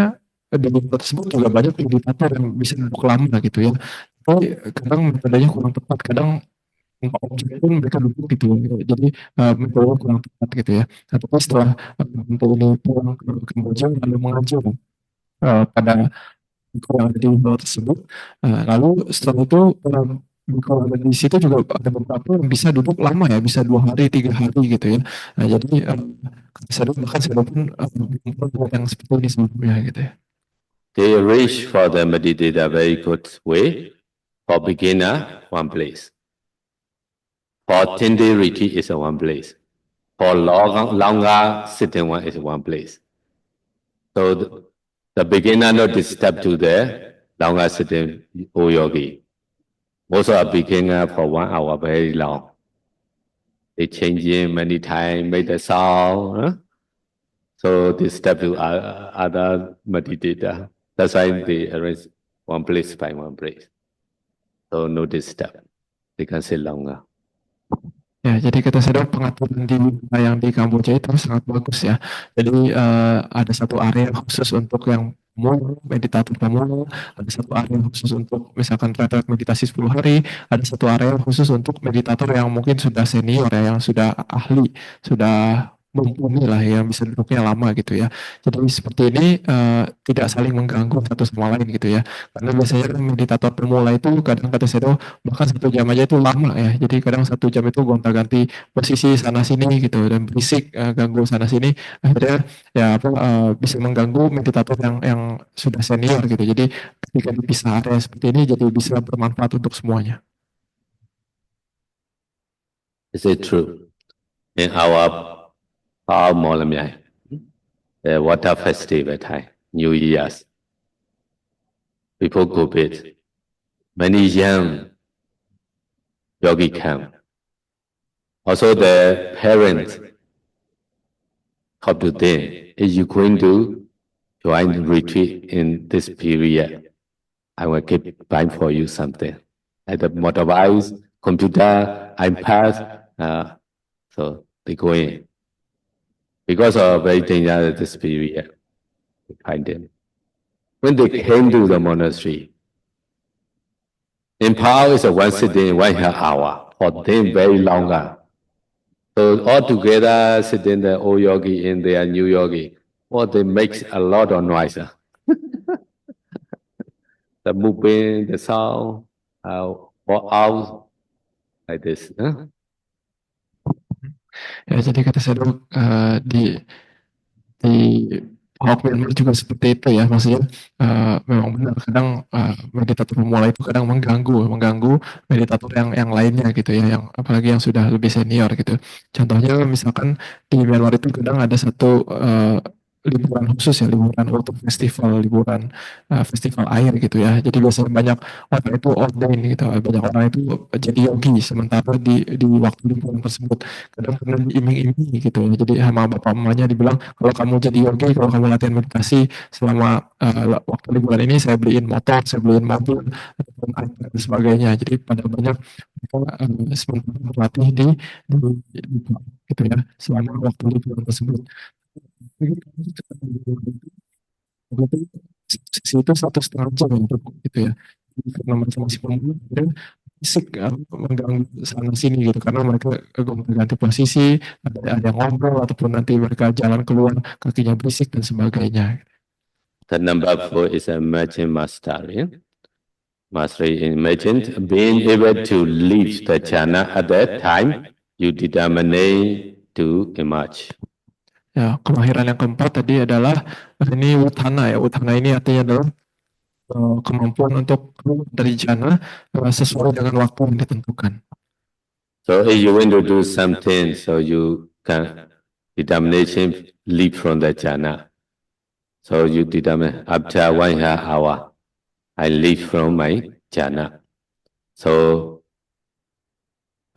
di wilayah tersebut juga banyak meditator yang bisa duduk lama gitu ya. Tapi kadang metodenya kurang tepat, kadang pun mereka duduk gitu ya. Jadi metodenya kurang tepat gitu ya. Nah, tapi setelah ini pulang ke Kamboja lalu mengajar pada yang ada di wilayah tersebut, lalu setelah itu kalau ada di situ juga ada beberapa yang bisa duduk lama ya, bisa 2 hari, 3 hari gitu ya. Nah, jadi saya bahkan saya pun belum yang seperti ini sebelumnya gitu ya. They arrange for the meditator very good way. For beginner, one place. For 10-day retreat is one place. For longer sitting one is one place. So the beginner not disturb to the longer sitting yogi. Also a beginner for 1 hour very long. They change in many times, make the sound. So they step to other meditator. That's why they arrange one place by one place. So no disturb. They can sit longer. Ya, jadi kata saya pengaturan di yang di Kamboja itu sangat bagus ya. Jadi ada satu area khusus untuk yang meditator pemula, ada satu area khusus untuk misalkan retret meditasi 10 hari, ada satu area khusus untuk meditator yang mungkin sudah senior ya, yang sudah ahli, sudah mumpuni lah yang bisa duduknya lama gitu ya. Jadi seperti ini tidak saling mengganggu satu sama lain gitu ya. Karena biasanya meditator pemula itu kadang kata saya bahkan 1 jam aja itu lama ya. Jadi kadang 1 jam itu gonta-ganti posisi sana sini gitu dan berisik ganggu sana sini. Akhirnya ya bisa mengganggu meditator yang sudah senior gitu. Jadi ketika dipisah area seperti ini jadi bisa bermanfaat untuk semuanya. Is it true? In our Molamyai, the water festival time, New Year's, before Gopet, many young yogi come. Also the parents talk to them, is you going to join the retreat in this period? I will keep buying for you something. Like the motorbikes, computer, iPad, so they go in. Because of very dangerous this period, we find them. When they came to the monastery, in power is a one sitting, 1 hour. For them, very longer. So all together, sitting the old yogi in there, new yogi, well, they make a lot of noise. the moving, the sound, walk out like this. Ya, jadi kata Shadow di Hawk Myanmar juga seperti itu ya, maksudnya memang benar kadang meditator pemula itu kadang mengganggu meditator yang lainnya gitu ya, yang apalagi yang sudah lebih senior gitu. Contohnya misalkan di Myanmar itu kadang ada satu liburan khusus ya, liburan untuk liburan festival air gitu ya. Jadi biasanya banyak orang itu ordain gitu, banyak orang itu jadi yogi sementara di waktu liburan tersebut. Kadang pernah diiming-imingi gitu ya. Jadi sama bapak mamanya dibilang, kalau kamu jadi yogi, kalau kamu latihan meditasi selama waktu liburan ini, saya beliin motor, saya beliin mobil, ataupun iPad dan sebagainya. Jadi pada banyak mereka sementara berlatih di gitu ya, selama waktu liburan tersebut. Berarti sesi itu 1,5 jam ya gitu ya. Jadi karena mereka masih pemula, kemudian fisik mengganggu sana sini gitu, karena mereka ganti posisi, ada yang ngobrol ataupun nanti mereka jalan keluar kakinya berisik dan sebagainya. The number 4 is emerging mastery. Mastery imagine being able to leave the jhana at that time you determine to emerge. Ya, kemahiran yang keempat tadi adalah ini wutana ya. Wutana ini artinya adalah kemampuan untuk keluar dari jhana sesuai dengan waktu yang ditentukan. So if you want to do something, so you can determination leave from the jhana. So you determine after 1 hour, I leave from my jhana. So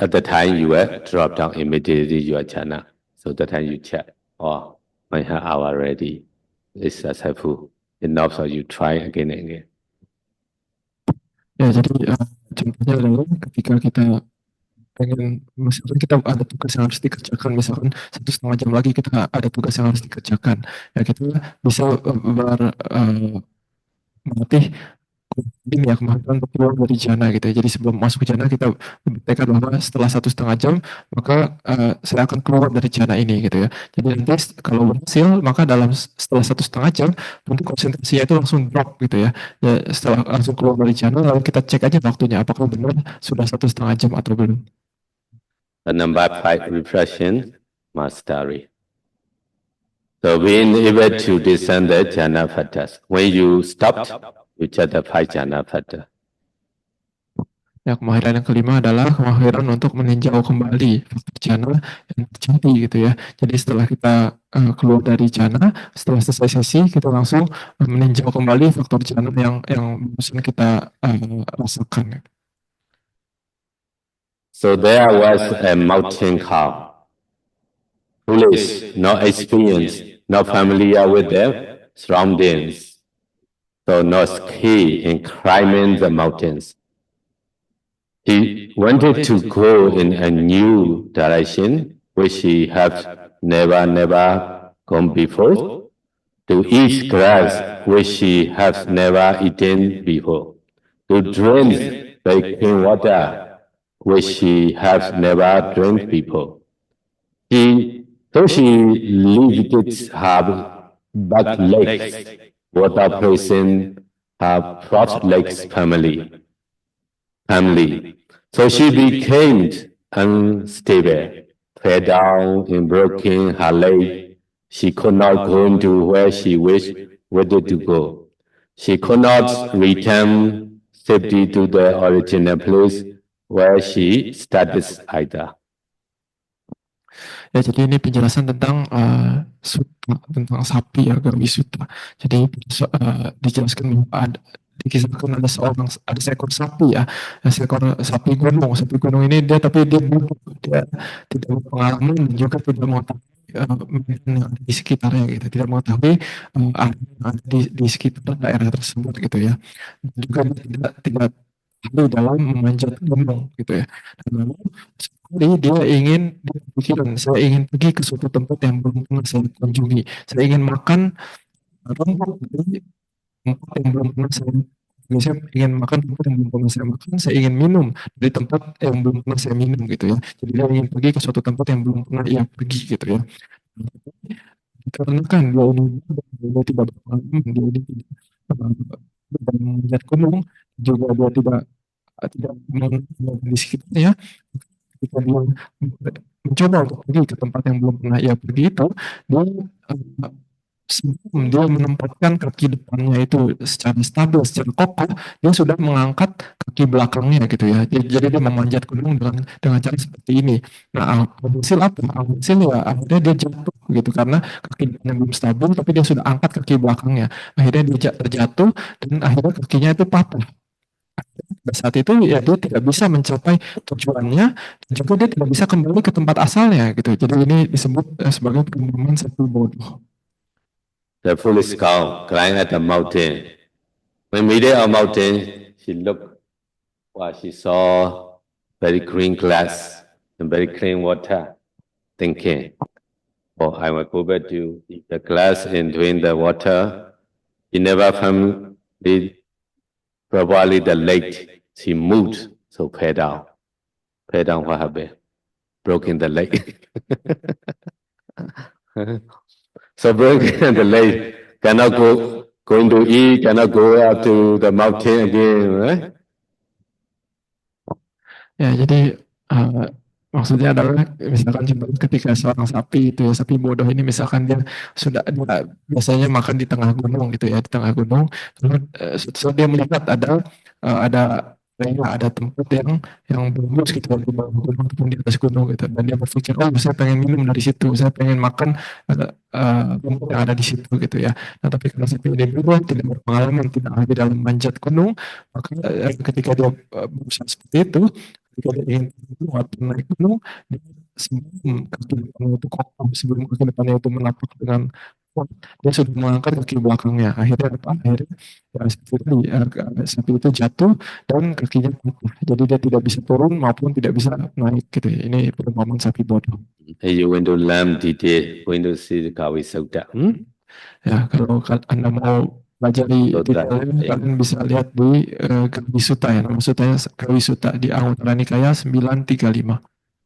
at the time you will drop down immediately your jhana. So that time you check, oh, 1 hour already. It's successful enough, so you try again and again. Ya, jadi contohnya adalah ketika kita misalkan kita ada tugas yang harus dikerjakan, misalkan 1,5 jam lagi kita ada tugas yang harus dikerjakan, ya kita bisa berlatih ini ya, kemampuan untuk keluar dari jana gitu ya. Jadi sebelum masuk ke jana kita bertekad bahwa setelah 1,5 jam maka saya akan keluar dari jana ini gitu ya. Jadi nanti kalau berhasil maka setelah 1,5 jam nanti konsentrasinya itu langsung drop gitu ya. Ya setelah langsung keluar dari jana lalu kita cek aja waktunya apakah benar sudah 1,5 jam atau belum. The number 5 reflection mastery. So being able to discern the jhana factors. When you stopped, you check the 5 jhana factor. Ya, kemahiran yang kelima adalah kemahiran untuk meninjau kembali faktor jhana yang terjadi gitu ya. Jadi setelah kita keluar dari jhana, setelah selesai sesi kita langsung meninjau kembali faktor jhana yang barusan kita rasakan. So there was a mountain cow. Foolish, not experienced, not familiar with their surroundings. So not skilled in climbing the mountains. He wanted to go in a new direction, which he had never gone before, to eat grass which he had never eaten before, to drink the clean water which he had never drank before. So she lifted her back legs without praising her front legs family. So she became unstable, fell down and broken her leg. She could not go into where she wanted to go. She could not return safely to the original place where she started either. Ya, jadi ini penjelasan tentang sutta, tentang sapi ya, Gawi Sutta. Jadi dijelaskan bahwa dikisahkan ada seekor sapi ya, seekor sapi gunung. Sapi gunung ini dia tidak berpengalaman dan juga tidak mengetahui yang ada di sekitarnya gitu, tidak mengetahui yang ada di sekitar daerah tersebut gitu ya. Dan juga dia tidak ahli dalam memanjat gunung gitu ya. Dan lalu dia berpikiran, saya ingin pergi ke suatu tempat yang belum pernah saya kunjungi. Saya ingin makan rumput dari tempat yang belum pernah saya saya ingin makan tempat yang belum pernah saya makan, saya ingin minum dari tempat yang belum pernah saya minum gitu ya. Jadi dia ingin pergi ke suatu tempat yang belum pernah ia pergi gitu ya. Karena kan dia ini tidak berpengalaman, dia ini tidak dan memanjat gunung, juga dia tidak di sekitarnya, ketika dia mencoba untuk pergi ke tempat yang belum pernah ia pergi itu, dia sebelum dia menempatkan kaki depannya itu secara stabil, secara kokoh, dia sudah mengangkat kaki belakangnya gitu ya. Jadi dia memanjat gunung dengan cara seperti ini. Nah, hasil apa? Hasil ya akhirnya dia jatuh gitu karena kaki depannya belum stabil, tapi dia sudah angkat kaki belakangnya. Akhirnya dia terjatuh dan akhirnya kakinya itu patah. Pada saat itu ya dia tidak bisa mencapai tujuannya dan juga dia tidak bisa kembali ke tempat asalnya gitu. Jadi ini disebut sebagai perumpamaan sapi bodoh. The foolish cow climbed at the mountain. When made a mountain, she looked. Well, she saw very green grass and very clean water, thinking, "Oh, I will go back to the glass and drink the water." She never found it. Probably the lake. She moved, so fell down. Fell down. What happened? Broken the leg. So broken the leg. Cannot going to eat. Cannot go up to the mountain again. Right? Ya, jadi maksudnya adalah misalkan ketika seorang sapi itu ya, sapi bodoh ini misalkan dia dia biasanya makan di tengah gunung gitu ya, di tengah gunung, lalu suatu saat dia melihat ada ada tempat yang bagus gitu di bawah gunung ataupun di atas gunung gitu, dan dia berpikir, oh saya pengen minum dari situ, saya pengen makan rumput yang ada di situ gitu ya. Nah tapi karena sapi ini bodoh, tidak berpengalaman, tidak ahli dalam manjat gunung, maka ketika dia berusaha seperti itu, ketika dia ingin keluar naik gunung, dia sebelum kaki depannya itu kokoh, sebelum kaki depannya itu menapak dengan kuat, dia sudah mengangkat kaki belakangnya. Akhirnya apa? Akhirnya ya, sapi itu jatuh dan kakinya patah. Jadi dia tidak bisa turun maupun tidak bisa naik gitu ya. Ini perumpamaan sapi bodoh. Hey, you went to learn detail, going to see the Kawi Sutta. Ya, kalau Anda mau pelajari detailnya, kalian bisa lihat di Kawi Sutta ya. Nama sutanya Kawi Sutta di Anguttara Nikaya 935.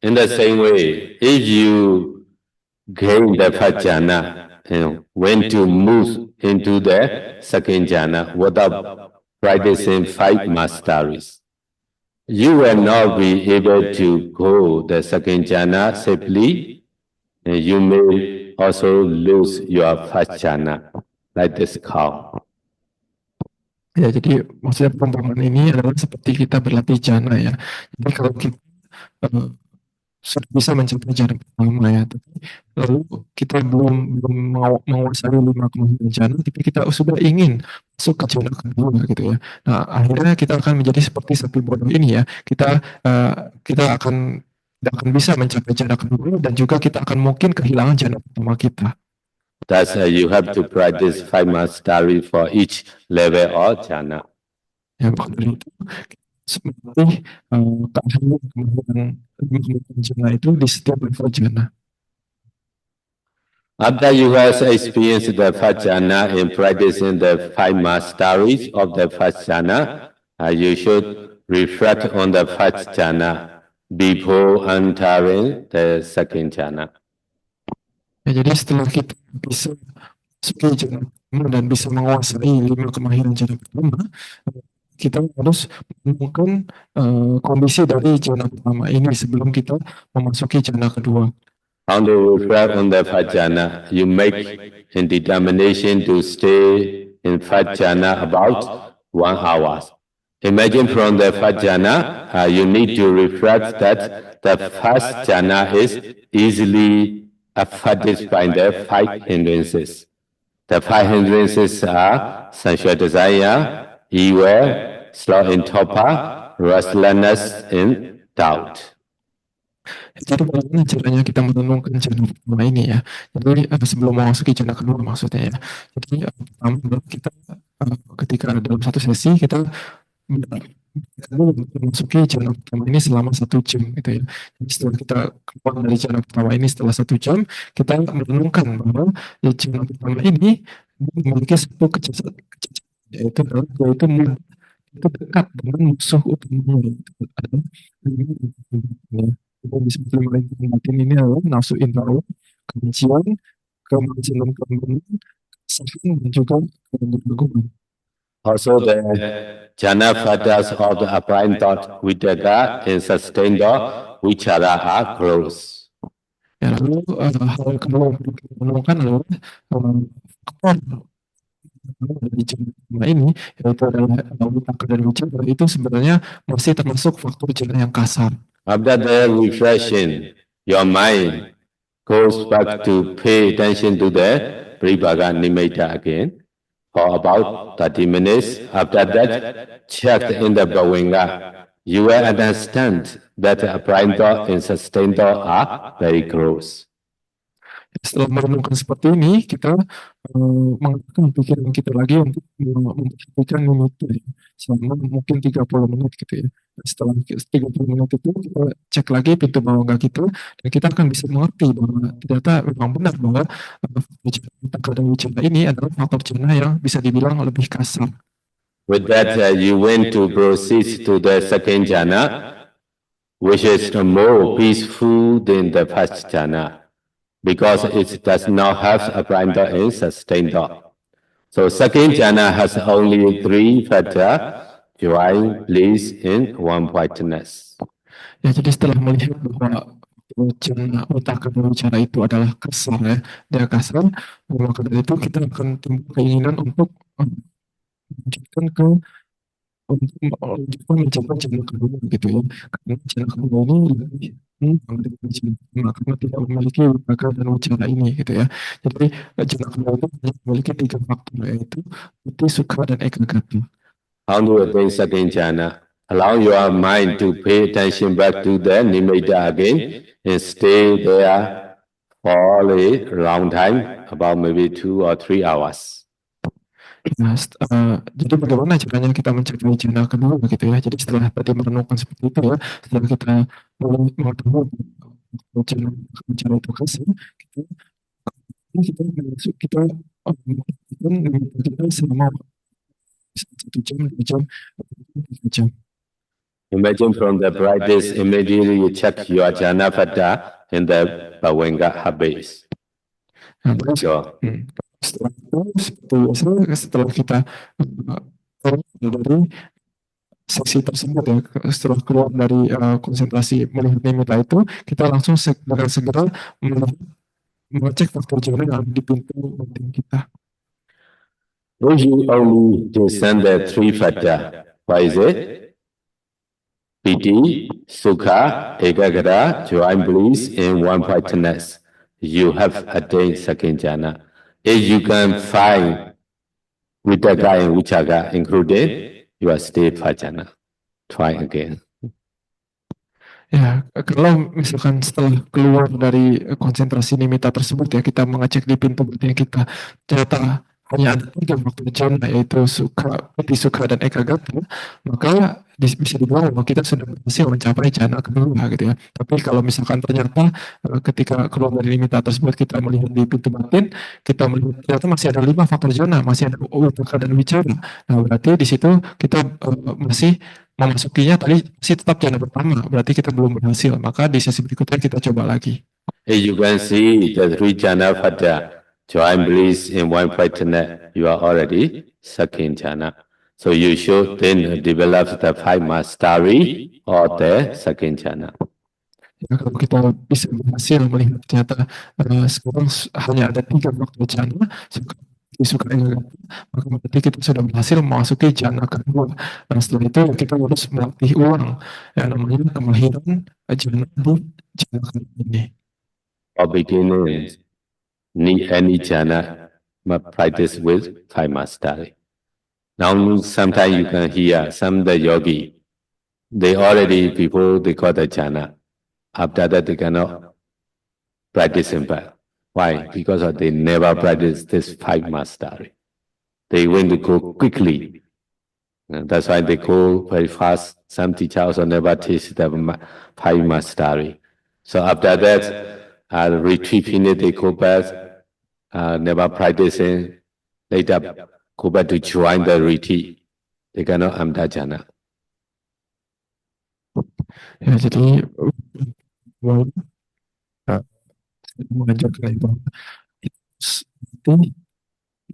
In the same way, if you gain the first jhana and when to move into the second jhana without practicing 5 masteries, you will not be able to go the second jhana safely, and you may also lose your first jhana, like this cow. Ya, jadi maksudnya perumpamaan ini adalah seperti kita berlatih jana ya. Jadi kalau kita sudah bisa mencapai jana pertama ya, tapi lalu kita belum menguasai 5 kemahiran jana, tapi kita sudah ingin masuk ke jana kedua gitu ya. Nah, akhirnya kita akan menjadi seperti sapi bodoh ini ya. Kita akan tidak akan bisa mencapai jana kedua dan juga kita akan mungkin kehilangan jana pertama kita. That's you have to practice 5 mastery for each level of jhana. Ya, maka dari itu seperti keahlian kemahiran jana itu di setiap level jana. After you have experienced the first jhana and practicing the 5 masteries of the first jhana, you should reflect on the first jhana before entering the second jhana. Ya, jadi setelah kita bisa masuk jana pertama dan bisa menguasai 5 kemahiran jana pertama, kita harus menemukan kondisi dari jana pertama ini sebelum kita memasuki jana kedua. How to reflect on the first jhana? You make a determination to stay in first jhana about 1 hour. Imagine from the first jhana, you need to reflect that the first jhana is easily affected by the 5 hindrances. The 5 hindrances are sensual desire, evil, sloth in torpor, restlessness, and doubt. Jadi bagaimana caranya kita merenungkan jana pertama ini ya. Jadi sebelum memasuki jana kedua maksudnya ya. Jadi pertama adalah kita ketika dalam satu sesi kita memasuki jana pertama ini selama 1 jam gitu ya. Jadi setelah kita keluar dari jana pertama ini setelah 1 jam, kita merenungkan bahwa jana pertama ini memiliki satu kecacat, yaitu itu dekat dengan musuh utamanya, itu adalah kita bisa melihat batin ini adalah nafsu indra, kebencian, kemaksiatan, kesalahan, dan juga keraguan. Also, the jhana factors of the applied thought, vitaka, and sustained thought, vichara are close. Ya, lalu hal kedua yang perlu kita menemukan adalah faktor dari jana ini, yaitu adalah vitaka dan wicara, itu sebenarnya masih termasuk faktor jana yang kasar. After the reflection, your mind goes back to pay attention to the Pribhaga Nimitta again for about 30 minutes. After that, check in the Bhavinga. You will understand that the applied thought and sustained thought are very close. Setelah merenungkan seperti ini, kita mengarahkan pikiran kita lagi untuk memperhatikan minuta ya, selama mungkin 30 menit gitu ya. Setelah 30 menit itu kita cek lagi pintu bawah kita dan kita akan bisa mengerti bahwa ternyata memang benar bahwa faktor dan wicara ini adalah faktor jana yang bisa dibilang lebih kasar. With that, you went to proceed to the second jhana, which is more peaceful than the first jhana, because it does not have a blind thought and sustained thought. So second jhana has only 3 factors: joy, bliss, and one-pointedness. Ya, jadi setelah melihat bahwa jana vitaka dan wicara itu adalah kasar ya, dia kasar, maka dari itu kita akan timbul keinginan untuk melanjutkan ke untuk mencoba jana kedua gitu ya, karena jana kedua ini lebih dari jana pertama karena tidak memiliki vitaka dan wicara ini gitu ya. Jadi jana kedua itu hanya memiliki 3 faktor, yaitu piti, sukha, dan ekagata. How to attain second jhana? Allow your mind to pay attention back to the nimitta again and stay there for a long time, about maybe 2 or 3 hours. Nah, jadi bagaimana caranya kita mencapai jana kedua gitu ya. Jadi setelah tadi merenungkan seperti itu ya, setelah kita mengetahui jana itu kasar, kita masuk kita kita selama 1 jam, 2 jam, 3 jam. Imagine from the practice, immediately you check your jhana factor in the Bhavinga habits. Nah, Sure. setelah itu seperti biasa, setelah kita dari sesi tersebut ya, setelah keluar dari konsentrasi melihat nimitta itu, kita langsung dengan segera mengecek faktor jana yang ada di pintu batin kita. If you only discern the 3 factors, what is it? Piti, sukha, ekagata, joy, bliss, and one-pointedness. You have attained second jhana. If you can find vitaka and vichaka included, you are still first jhana. Try again. Ya, kalau misalkan setelah keluar dari konsentrasi nimitta tersebut ya, kita mengecek di pintu batin kita, ternyata hanya ada 3 faktor jana, yaitu sukha, piti, sukha, dan ekagata, maka bisa dibilang bahwa kita sudah berhasil mencapai jana kedua gitu ya. Tapi kalau misalkan ternyata ketika keluar dari nimitta tersebut kita melihat di pintu batin, kita melihat ternyata masih ada 5 faktor jana, masih ada vitaka dan wicara. Nah, berarti di situ kita masih memasukinya tadi masih tetap jana pertama, berarti kita belum berhasil. Maka di sesi berikutnya kita coba lagi. As you can see, the 3 jhana factor, joy, bliss, and one-pointedness, you are already second jhana. So you should then develop the 5 mastery or the second jhana. Ya, kalau kita bisa berhasil melihat ternyata sekarang hanya ada 3 faktor jana, suka ekagata, maka berarti kita sudah berhasil memasuki jana kedua. Nah, setelah itu kita harus melatih ulang yang namanya kemahiran jana di jana kedua ini. For beginners, need any jhana must practice with 5 mastery. Now, sometimes you can hear some of the yogi, they already, before they got the jhana, after that they cannot practice in back. Why? Because they never practice this 5 mastery. They want to go quickly. And that's why they go very fast. Some teachers also never teach the 5 mastery. So after that, retreat finish, they go back, never practicing, later go back to join the retreat. They cannot amda jhana. Ya, jadi mengajarkan itu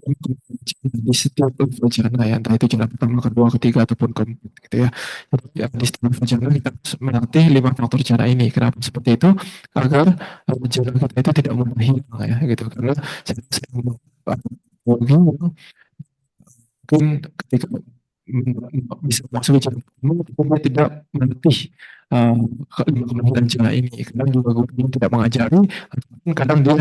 di setiap level jana ya, entah itu jana pertama, kedua, ketiga ataupun keempat gitu ya. Jadi di setiap level jana kita harus melatih 5 faktor jana ini. Kenapa seperti itu? Agar jana kita itu tidak mudah hilang ya gitu. Karena saya sedang mungkin ketika bisa masuk ke jalan umum, dia tidak melatih kemampuan jana ini. Kadang juga gurunya tidak mengajari, ataupun kadang dia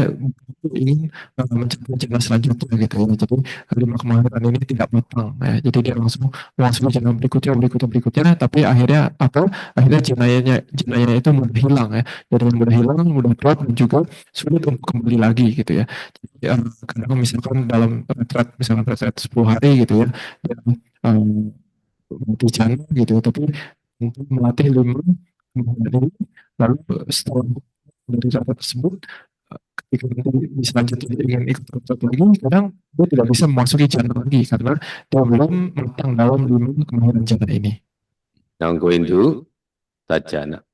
ingin mencapai jana selanjutnya gitu ya. Jadi 5 kemahiran ini tidak matang ya. Jadi dia langsung langsung jana berikutnya, tapi akhirnya apa? Akhirnya jananya itu mudah hilang ya. Jadi mudah hilang, mudah drop dan juga sulit untuk kembali lagi gitu ya. Jadi kadang misalkan dalam retret 10 hari gitu ya, ya melatih jana gitu ya, tapi untuk melatih 5 kemahiran ini, lalu setelah dari data tersebut ketika nanti di selanjutnya dia ingin ikut retret lagi, kadang dia tidak bisa memasuki jana lagi karena dia belum matang dalam 5 kemahiran jana ini. Now going to that jhana.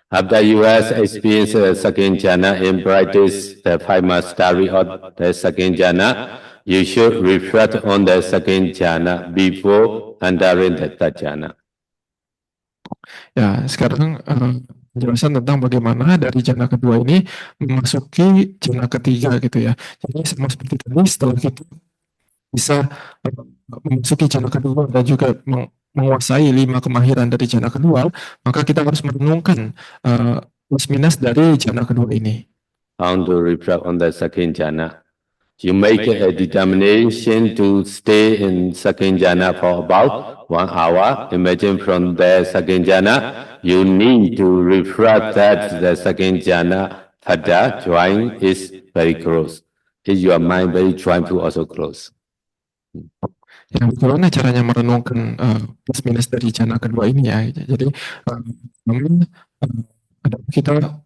After you have experienced the second jhana in practice the 5 mastery of the second jhana, you should reflect on the second jhana before entering the third jhana. Ya, sekarang penjelasan tentang bagaimana dari jana kedua ini memasuki jana ketiga gitu ya. Jadi sama seperti tadi, setelah kita bisa memasuki jana kedua dan juga menguasai 5 kemahiran dari jana kedua, maka kita harus merenungkan plus minus dari jana kedua ini. How to reflect on the second jhana? You make a determination to stay in second jhana for about 1 hour. Imagine from the second jhana, you need to reflect that the second jhana pada join is very close. Is your mind very joyful also close? Ya, bagaimana caranya merenungkan plus minus dari jana kedua ini ya? Jadi kita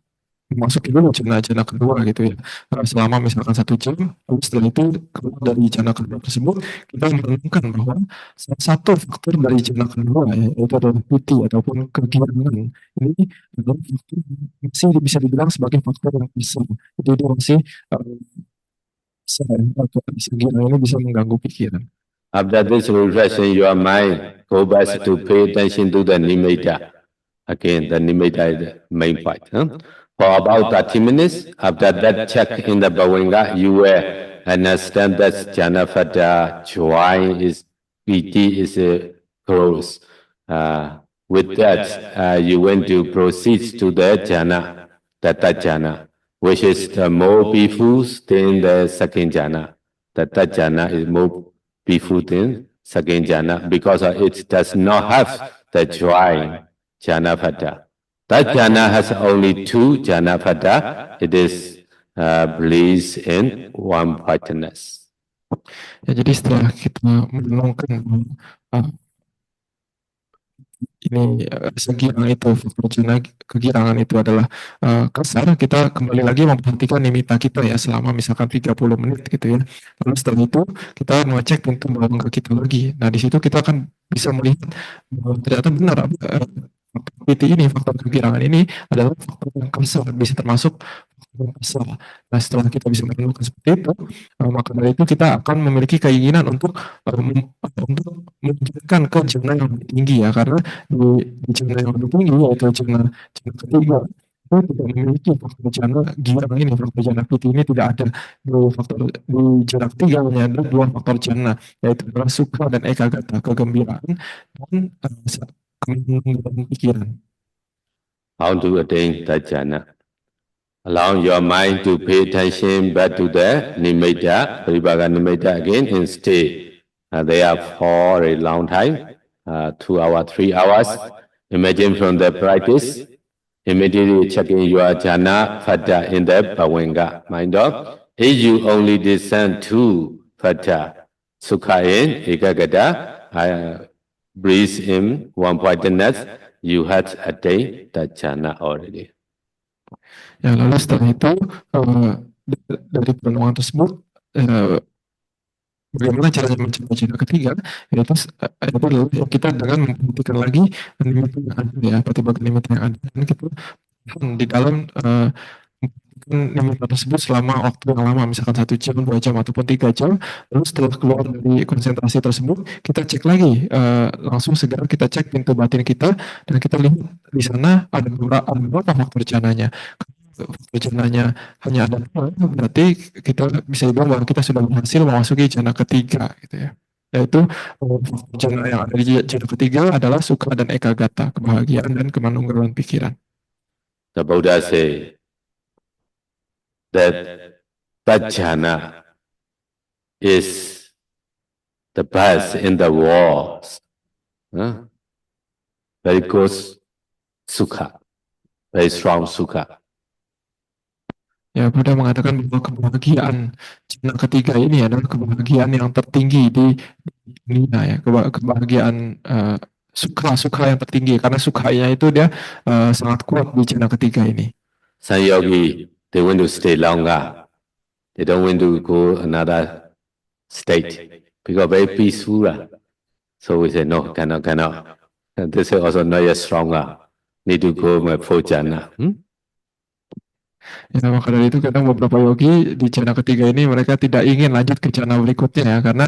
memasuki dulu jana kedua gitu ya, selama misalkan 1 jam, lalu setelah itu keluar dari jana kedua tersebut, kita merenungkan bahwa salah satu faktor dari jana kedua ya, yaitu adalah piti ataupun kegirangan. Ini adalah faktor masih bisa dibilang sebagai faktor yang besar. Jadi itu masih kegirangan ini bisa mengganggu pikiran. After this reflection, your mind go back to pay attention to the nimitta. Again, the nimitta is the main part. For about 30 minutes, after that check in the Bhavanga, you will understand that Janavada joy is, piti is close. With that, you want to proceed to the jhana, Tatta jhana, which is the more beautiful than the second jhana. Tatta jhana is more beautiful than second jhana because it does not have the joy, Janavada. That jhana has only 2 Janavada. It is bliss in one pointedness. Ya, jadi setelah kita merenungkan ini segirangan itu, faktor jana kegirangan itu adalah kasar, kita kembali lagi memperhatikan nimitta kita ya selama misalkan 30 menit gitu ya. Lalu setelah itu kita mengecek pintu bawang kita lagi. Nah di situ kita akan bisa melihat bahwa ternyata benar piti ini, faktor kegirangan ini adalah faktor yang kasar, bisa termasuk faktor yang kasar. Nah setelah kita bisa menemukan seperti itu, maka dari itu kita akan memiliki keinginan untuk menunjukkan ke jana yang lebih tinggi ya, karena di jana yang lebih tinggi yaitu jana ketiga itu tidak memiliki faktor jana girang ini, faktor jana piti ini tidak ada. Di jana ketiga hanya ada 2 faktor jana, yaitu adalah sukha dan ekagata, kegembiraan dan kemenangan pikiran. How to attain that jhana? Allow your mind to pay attention back to the nimitta, Paribaga nimitta again, and stay there for a long time, 2 hours, 3 hours. Imagine from the practice, immediately checking your jhana phata in the bhavanga mind of. If you only descend to phata, sukha in ekagata, breathe in one pointedness, you had attained that jhana already. Ya, lalu setelah itu dari perenungan tersebut bagaimana caranya mencapai jana ketiga, yaitu adalah kita dengan memperhatikan lagi nimitta yang ada ya, Patibaga nimitta yang ada, dan kita di dalam nimitta tersebut selama waktu yang lama, misalkan 1 jam, 2 jam, ataupun 3 jam. Lalu setelah keluar dari konsentrasi tersebut, kita cek lagi, langsung segera kita cek pintu batin kita, dan kita lihat di sana ada berapa faktor jananya. Faktor jananya hanya ada 2, berarti kita bisa bilang bahwa kita sudah berhasil memasuki jana ketiga, gitu ya. Yaitu faktor jana yang ada di jana ketiga adalah sukha dan ekagata, kebahagiaan dan kemanunggalan pikiran. The Buddha say that jhana is the best in the world. Very good sukha, very strong sukha. Ya, Buddha mengatakan bahwa kebahagiaan jana ketiga ini adalah kebahagiaan yang tertinggi di dunia, ya. Kebahagiaan sukha yang tertinggi, karena sukhanya itu dia sangat kuat di jana ketiga ini. Some yogi, they want to stay longer. They don't want to go another state because very peaceful. So we say no, cannot. And this is also not yet stronger. Need to go my full jhana. Ya, maka dari itu kadang beberapa yogi di jana ketiga ini mereka tidak ingin lanjut ke jana berikutnya, ya, karena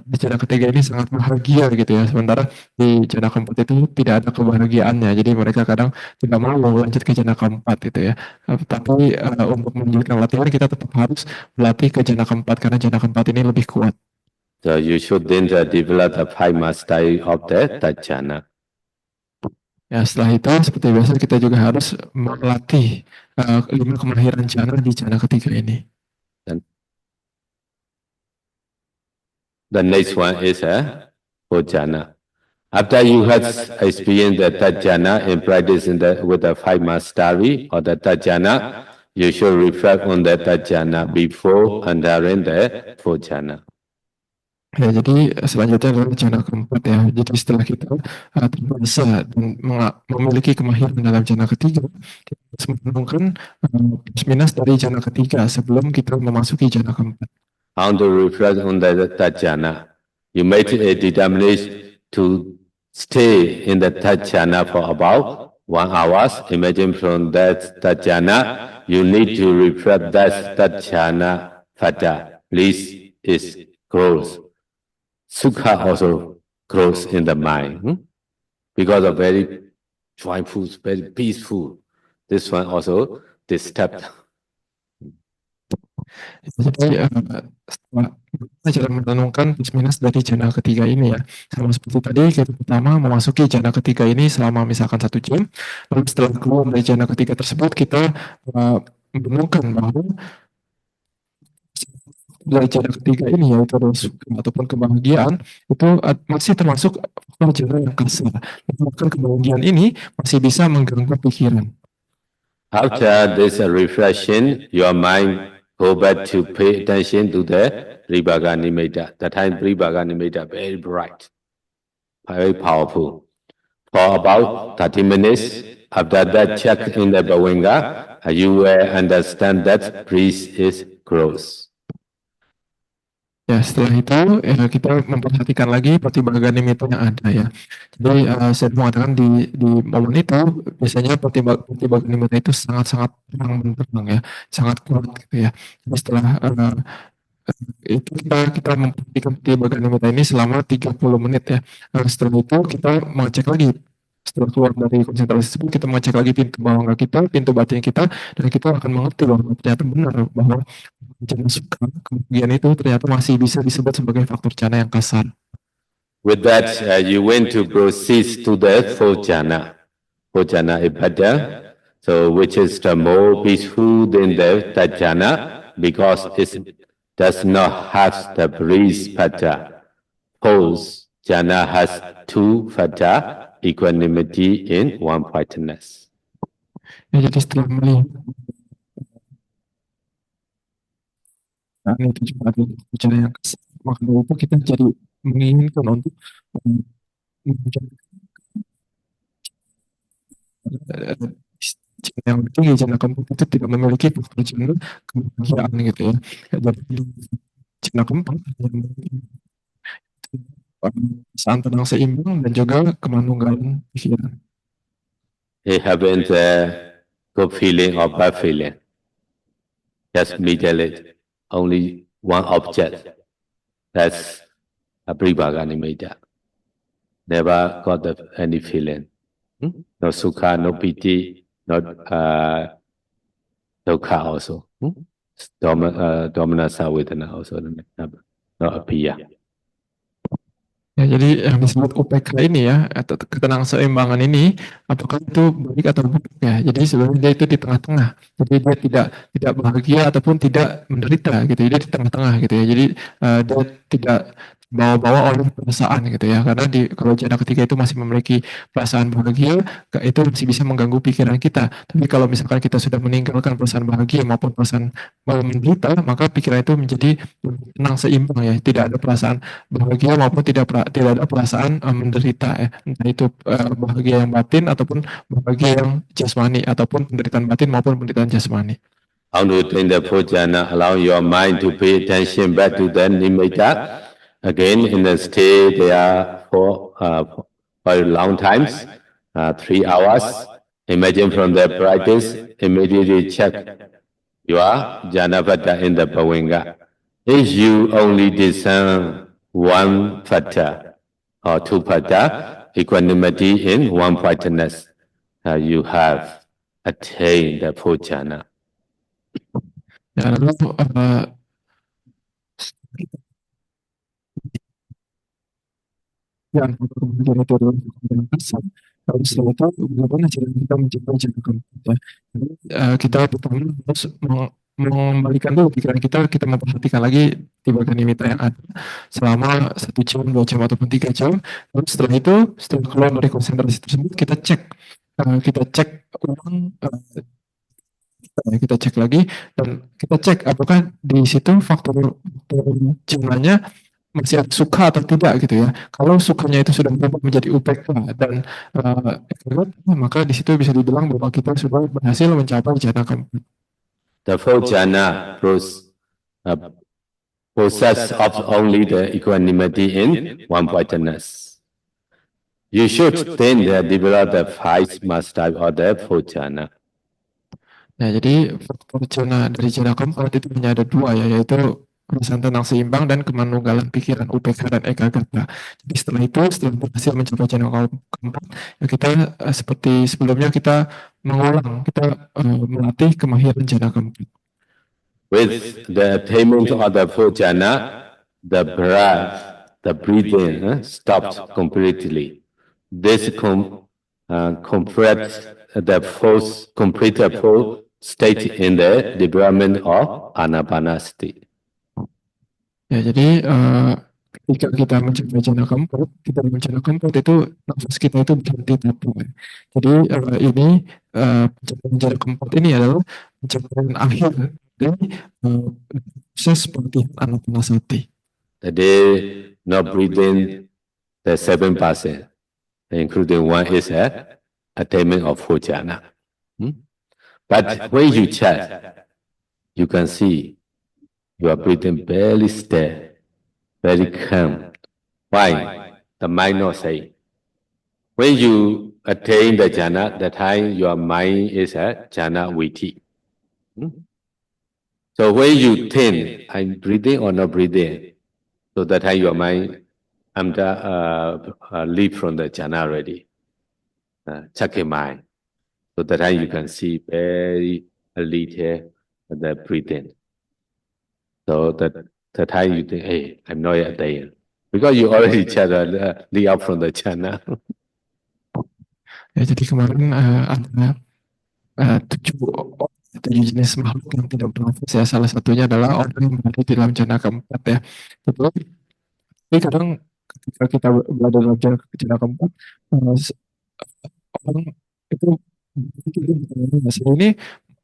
di jana ketiga ini sangat bahagia gitu ya, sementara di jana keempat itu tidak ada kebahagiaannya, jadi mereka kadang tidak mau lanjut ke jana keempat gitu ya. Tapi untuk melanjutkan latihan kita tetap harus berlatih ke jana keempat, karena jana keempat ini lebih kuat. So you should then develop the 5 mastery of the jhana. Ya, setelah itu seperti biasa kita juga harus melatih 5 kemahiran jana di jana ketiga ini. The next one is jhana. After you have experienced the jhana and practice with the 5 mastery or the jhana, you should reflect on the jhana before entering the jhana. Ya, jadi selanjutnya adalah jana keempat, ya. Jadi setelah kita terbiasa dan memiliki kemahiran dalam jana ketiga, kita harus merenungkan plus minus dari jana ketiga sebelum kita memasuki jana keempat. How to reflect on the jhana? You make a determination to stay in the jhana for about 1 hour. Imagine from that jhana, you need to reflect that jhana fata. Bliss is grows. Sukha also grows in the mind because of very joyful, very peaceful. This one also disturbed. Jadi setelah cara merenungkan plus minus dari jana ketiga ini, ya, sama seperti tadi, kita pertama memasuki jana ketiga ini selama misalkan 1 jam, lalu setelah keluar dari jana ketiga tersebut kita merenungkan bahwa dari jana ketiga ini, yaitu adalah sukha ataupun kebahagiaan, itu masih termasuk faktor jana yang kasar. Bahkan kebahagiaan ini masih bisa mengganggu pikiran. After this reflection, your mind go back to pay attention to the Pribhaga Nimitta. That time Pribhaga Nimitta very bright, very powerful. For about 30 minutes, after that check in the Bhavinga, you will understand that bliss is gross. Ya, setelah itu kita memperhatikan lagi pertimbangan nimitta yang ada, ya. Jadi saya mengatakan di momen itu biasanya pertimbangan nimitta itu sangat-sangat terang benderang, ya, sangat kuat gitu ya. Jadi setelah itu kita memperhatikan pertimbangan nimitta ini selama 30 menit, ya. Setelah itu kita mengecek lagi. Setelah keluar dari konsentrasi tersebut, kita mengecek lagi pintu bawah kita, pintu batin kita, dan kita akan mengerti bahwa ternyata benar bahwa jana sukha, kebahagiaan itu ternyata masih bisa disebut sebagai faktor jana yang kasar. With that, you want to proceed to the jhana. Jhana is better, so which is the more peaceful than the jhana because it does not have the bliss phata. Jhana has 2 phata, equanimity in one pointedness. Ya, jadi setelah melihat itu juga ada cara yang kasar, maka dari itu kita jadi menginginkan untuk yang tinggi, jana keempat itu tidak memiliki faktor jana kebahagiaan gitu ya. Jadi jana keempat perasaan tenang seimbang dan juga kemanunggalan pikiran. He haven't good feeling or bad feeling. just immediately, only one object. That's a Pribhaga Nimitta. Never got any feeling. No Sukha, no Piti, no Dukkha also. Dominasa Vedana also not appear. Ya, jadi yang disebut UPK ini ya, atau ketenangan seimbangan ini, apakah itu baik atau buruk ya? Jadi sebenarnya dia itu di tengah-tengah. Jadi dia tidak bahagia ataupun tidak menderita gitu. Dia di tengah-tengah gitu ya. Jadi dia tidak bawa-bawa oleh perasaan gitu ya. Karena kalau jana ketiga itu masih memiliki perasaan bahagia, itu masih bisa mengganggu pikiran kita. Tapi kalau misalkan kita sudah meninggalkan perasaan bahagia maupun perasaan menderita, maka pikiran itu menjadi tenang seimbang ya. Tidak ada perasaan bahagia maupun tidak ada perasaan menderita ya, entah itu bahagia yang batin ataupun bahagia yang jasmani ataupun penderitaan batin maupun penderitaan jasmani. How to train the Pujana, allow your mind to pay attention back to the Nimitta. Again, in the stay there for long times, 3 hours. Imagine from the practice, immediately check your Janavata in the Bhavinga. If you only discern one factor or two factor, equanimity in one pointedness, you have attained the Pujana. Ya, lalu yang kemudian itu adalah pasar. Lalu setelah itu bagaimana cara kita mencapai jana keempat ya? Jadi, kita pertama harus mengembalikan dulu pikiran kita memperhatikan lagi tibaga nimitta yang ada selama 1 jam, 2 jam ataupun 3 jam. Lalu setelah itu, setelah keluar dari konsentrasi tersebut, kita cek ulang, kita cek lagi dan kita cek apakah di situ faktor jananya masih ada suka atau tidak gitu ya. Kalau sukanya itu sudah berubah menjadi UPK dan maka di situ bisa dibilang bahwa kita sudah berhasil mencapai jana keempat. The fourth jhana possess of only the equanimity in one pointedness. You should then develop the 5 master or the fourth jhana. Nah, jadi faktor jana dari jana keempat itu hanya ada 2 ya, yaitu perasaan tenang seimbang dan kemanunggalan pikiran UPK dan ekagrata. Jadi setelah berhasil mencapai jana keempat, ya kita seperti sebelumnya kita mengulang, kita melatih kemahiran jana keempat. With the attainment of the fourth jhana, the breath, the breathing stopped completely. This completes the full state in the development of anapanasati. Ya, jadi ketika kita mencapai jana keempat, kita mencapai keempat itu nafas kita itu berhenti tapu. Jadi ini pencapaian jana keempat ini adalah pencapaian akhir dari proses pelatihan anapanasati. Jadi not breathing the 7%, including one is attainment of fourth jhana. But when you check, you can see you are breathing very steady, very calm. Why? The mind not saying. When you attain the jhana, that time your mind is at jhana viti. So when you think, I'm breathing or not breathing, so that time your mind leave from the jhana already. Check your mind. So that time you can see very little the breathing. So that time you think, hey, I'm not yet there. Because you already lead up from the jhana. Ya, jadi kemarin ada 7 jenis makhluk yang tidak bernafas ya. Salah satunya adalah orang yang berada di dalam jana keempat ya. Tapi kadang ketika kita berada dalam jana keempat, orang itu ini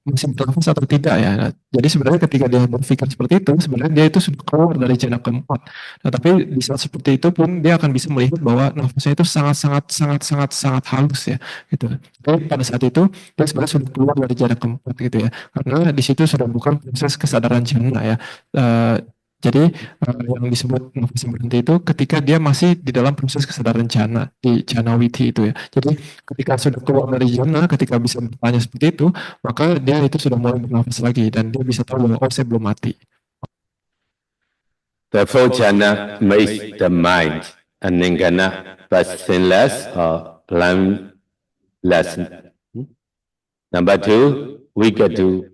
masih bernafas atau tidak ya. Nah, jadi sebenarnya ketika dia berpikir seperti itu, sebenarnya dia itu sudah keluar dari jana keempat. Nah, tapi di saat seperti itu pun dia akan bisa melihat bahwa nafasnya itu sangat halus ya, gitu. Tapi pada saat itu dia sebenarnya sudah keluar dari jana keempat gitu ya, karena di situ sudah bukan proses kesadaran jana ya. Jadi yang disebut nafas berhenti itu ketika dia masih di dalam proses kesadaran jhana, di jhana witi itu ya. Jadi ketika sudah keluar dari jhana, ketika bisa bertanya seperti itu, maka dia itu sudah mulai bernafas lagi dan dia bisa tahu bahwa oh saya belum mati. The fourth jhana makes the mind aningana passionless or planless. Number two, we get to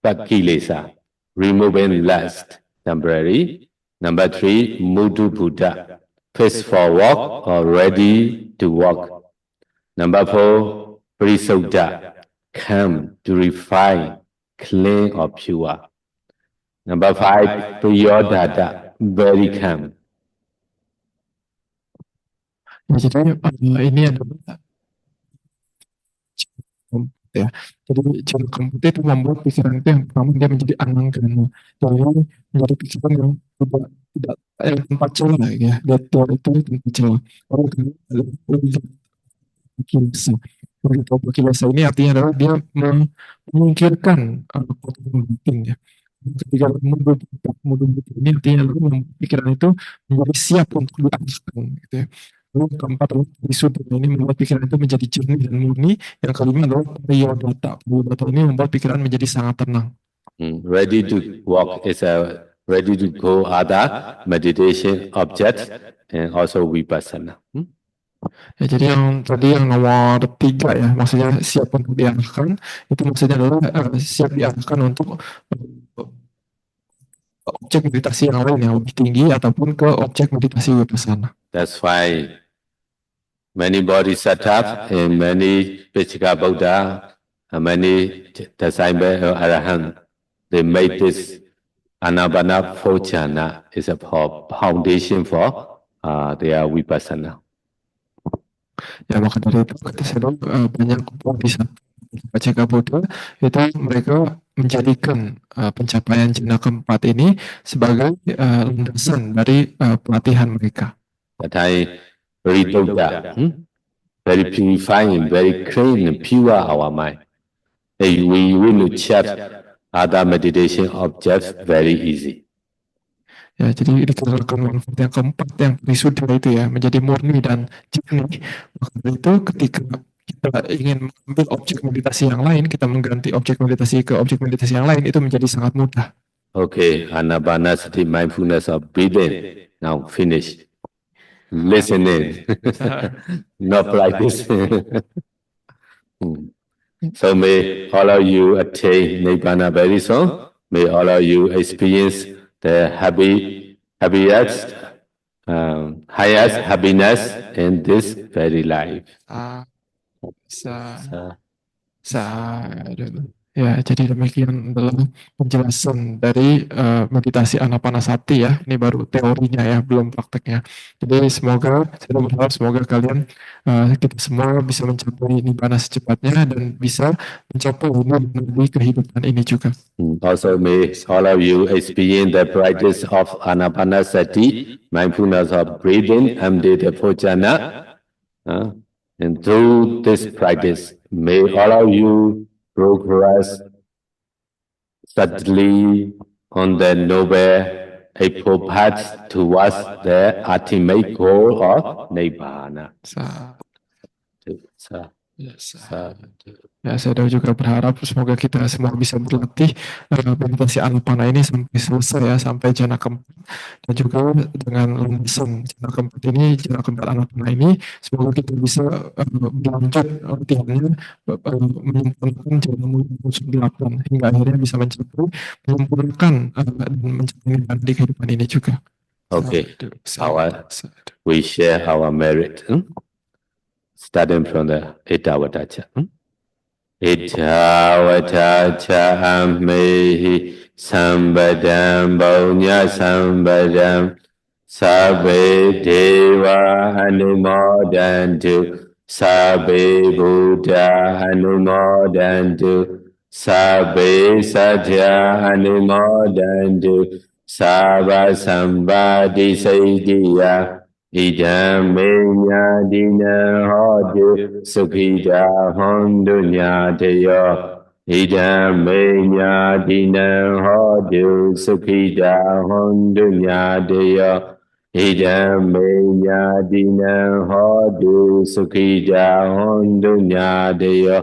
pakilesa, removing lust temporary. Number three, Mudu Buddha, fit for walk or ready to walk. Number four, Parisuddha, calm to refine, clean or pure. Number five, Priyodhata, very calm. Ya, jadi ini adalah ya. Jadi jhana keempat itu membuat pikiran itu yang pertama dia menjadi ananggana. Jadi menjadi pikiran yang tidak tanpa celah ya. Dia itu tanpa celah. Orang kan lebih kilesa. Begitu kilesa ini artinya adalah dia memungkirkan kotoran batin ya. Ketika mudah ini artinya adalah membuat pikiran itu menjadi siap untuk diarahkan gitu ya. Lalu keempat adalah wisuda, ini membuat pikiran itu menjadi jernih dan murni. Yang kelima adalah priyodata. Priyodata ini membuat pikiran menjadi sangat tenang. Ready to walk is a ready to go other meditation objects and also vipassana. Ya, jadi yang tadi yang nomor 3 ya, maksudnya siap untuk diarahkan, itu maksudnya adalah siap diarahkan untuk objek meditasi yang lain yang lebih tinggi ataupun ke objek meditasi vipassana. That's why many bodhisattvas and many Pachika Buddha and many disciples of Arahant, they made this Anapana Jhana is a foundation for their vipassana. Ya, maka dari itu kata saya banyak bodhisattva Pachika Buddha itu mereka menjadikan pencapaian jhana keempat ini sebagai landasan dari pelatihan mereka. Katai Paritodda, very purifying, very clean and pure our mind. We will check other meditation objects very easy. Ya, jadi dikatakan manfaat yang keempat yang parisuddha itu ya menjadi murni dan jernih. Maka itu ketika kita ingin mengambil objek meditasi yang lain, kita mengganti objek meditasi ke objek meditasi yang lain itu menjadi sangat mudah. Okay, Anapanasati mindfulness of breathing. Now finish. Listening, not practice. So may all of you attain Nibbana very soon. May all of you experience the highest happiness in this very life. Ya, jadi demikian adalah penjelasan dari meditasi Anapanasati ya. Ini baru teorinya ya, belum prakteknya. Jadi semoga, saya berharap semoga kalian kita semua bisa mencapai Nibbana secepatnya dan bisa mencapai di kehidupan ini juga. Also may all of you experience the practice of Anapanasati, mindfulness of breathing, Amrita Bhojana. And through this practice, may all of you progress steadily on the noble eightfold path towards the ultimate goal of Nibbana. Ya, saya juga berharap semoga kita semua bisa berlatih meditasi Anapana ini sampai selesai ya, sampai jhana keempat. Dan juga dengan landasan jhana keempat ini, jhana keempat Anapana ini, semoga kita bisa berlanjut latihannya menyempurnakan jhana mulia 8 hingga akhirnya bisa mencapai menyempurnakan dan mencapai nibbana di kehidupan ini juga. Okay, we share our merit. Starting from the Etavadacha. Etavadacha ammehi sambadam baunya sambadam sabbe deva anumodantu sabbe buddha anumodantu sabbe satya anumodantu sabba sambadi saidiya Idam menyadina hodu sukhida hondu nyadeyo Idam menya dinam hodu sukhida hondu nyadaya. Idam menya dinam hodu sukhida hondu nyadaya.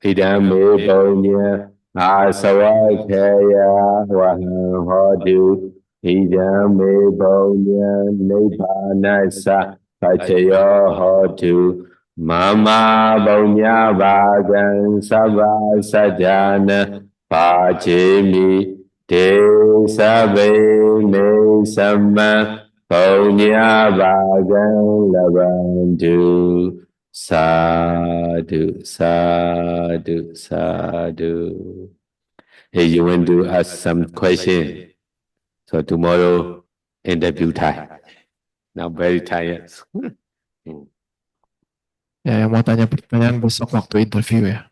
Idam me bonya asawakaya waham hodu. Idam me bonya nibbanasa pachaya hodu. Mama Baunya Bagan Sabha Sajana Pachimi Te Sabe Me Sama Baunya Bagan Labantu Sadhu Sadhu Sadhu. Hey, you want to ask some question? So tomorrow interview time. Now very tired. Ya, yang mau tanya pertanyaan besok waktu interview ya.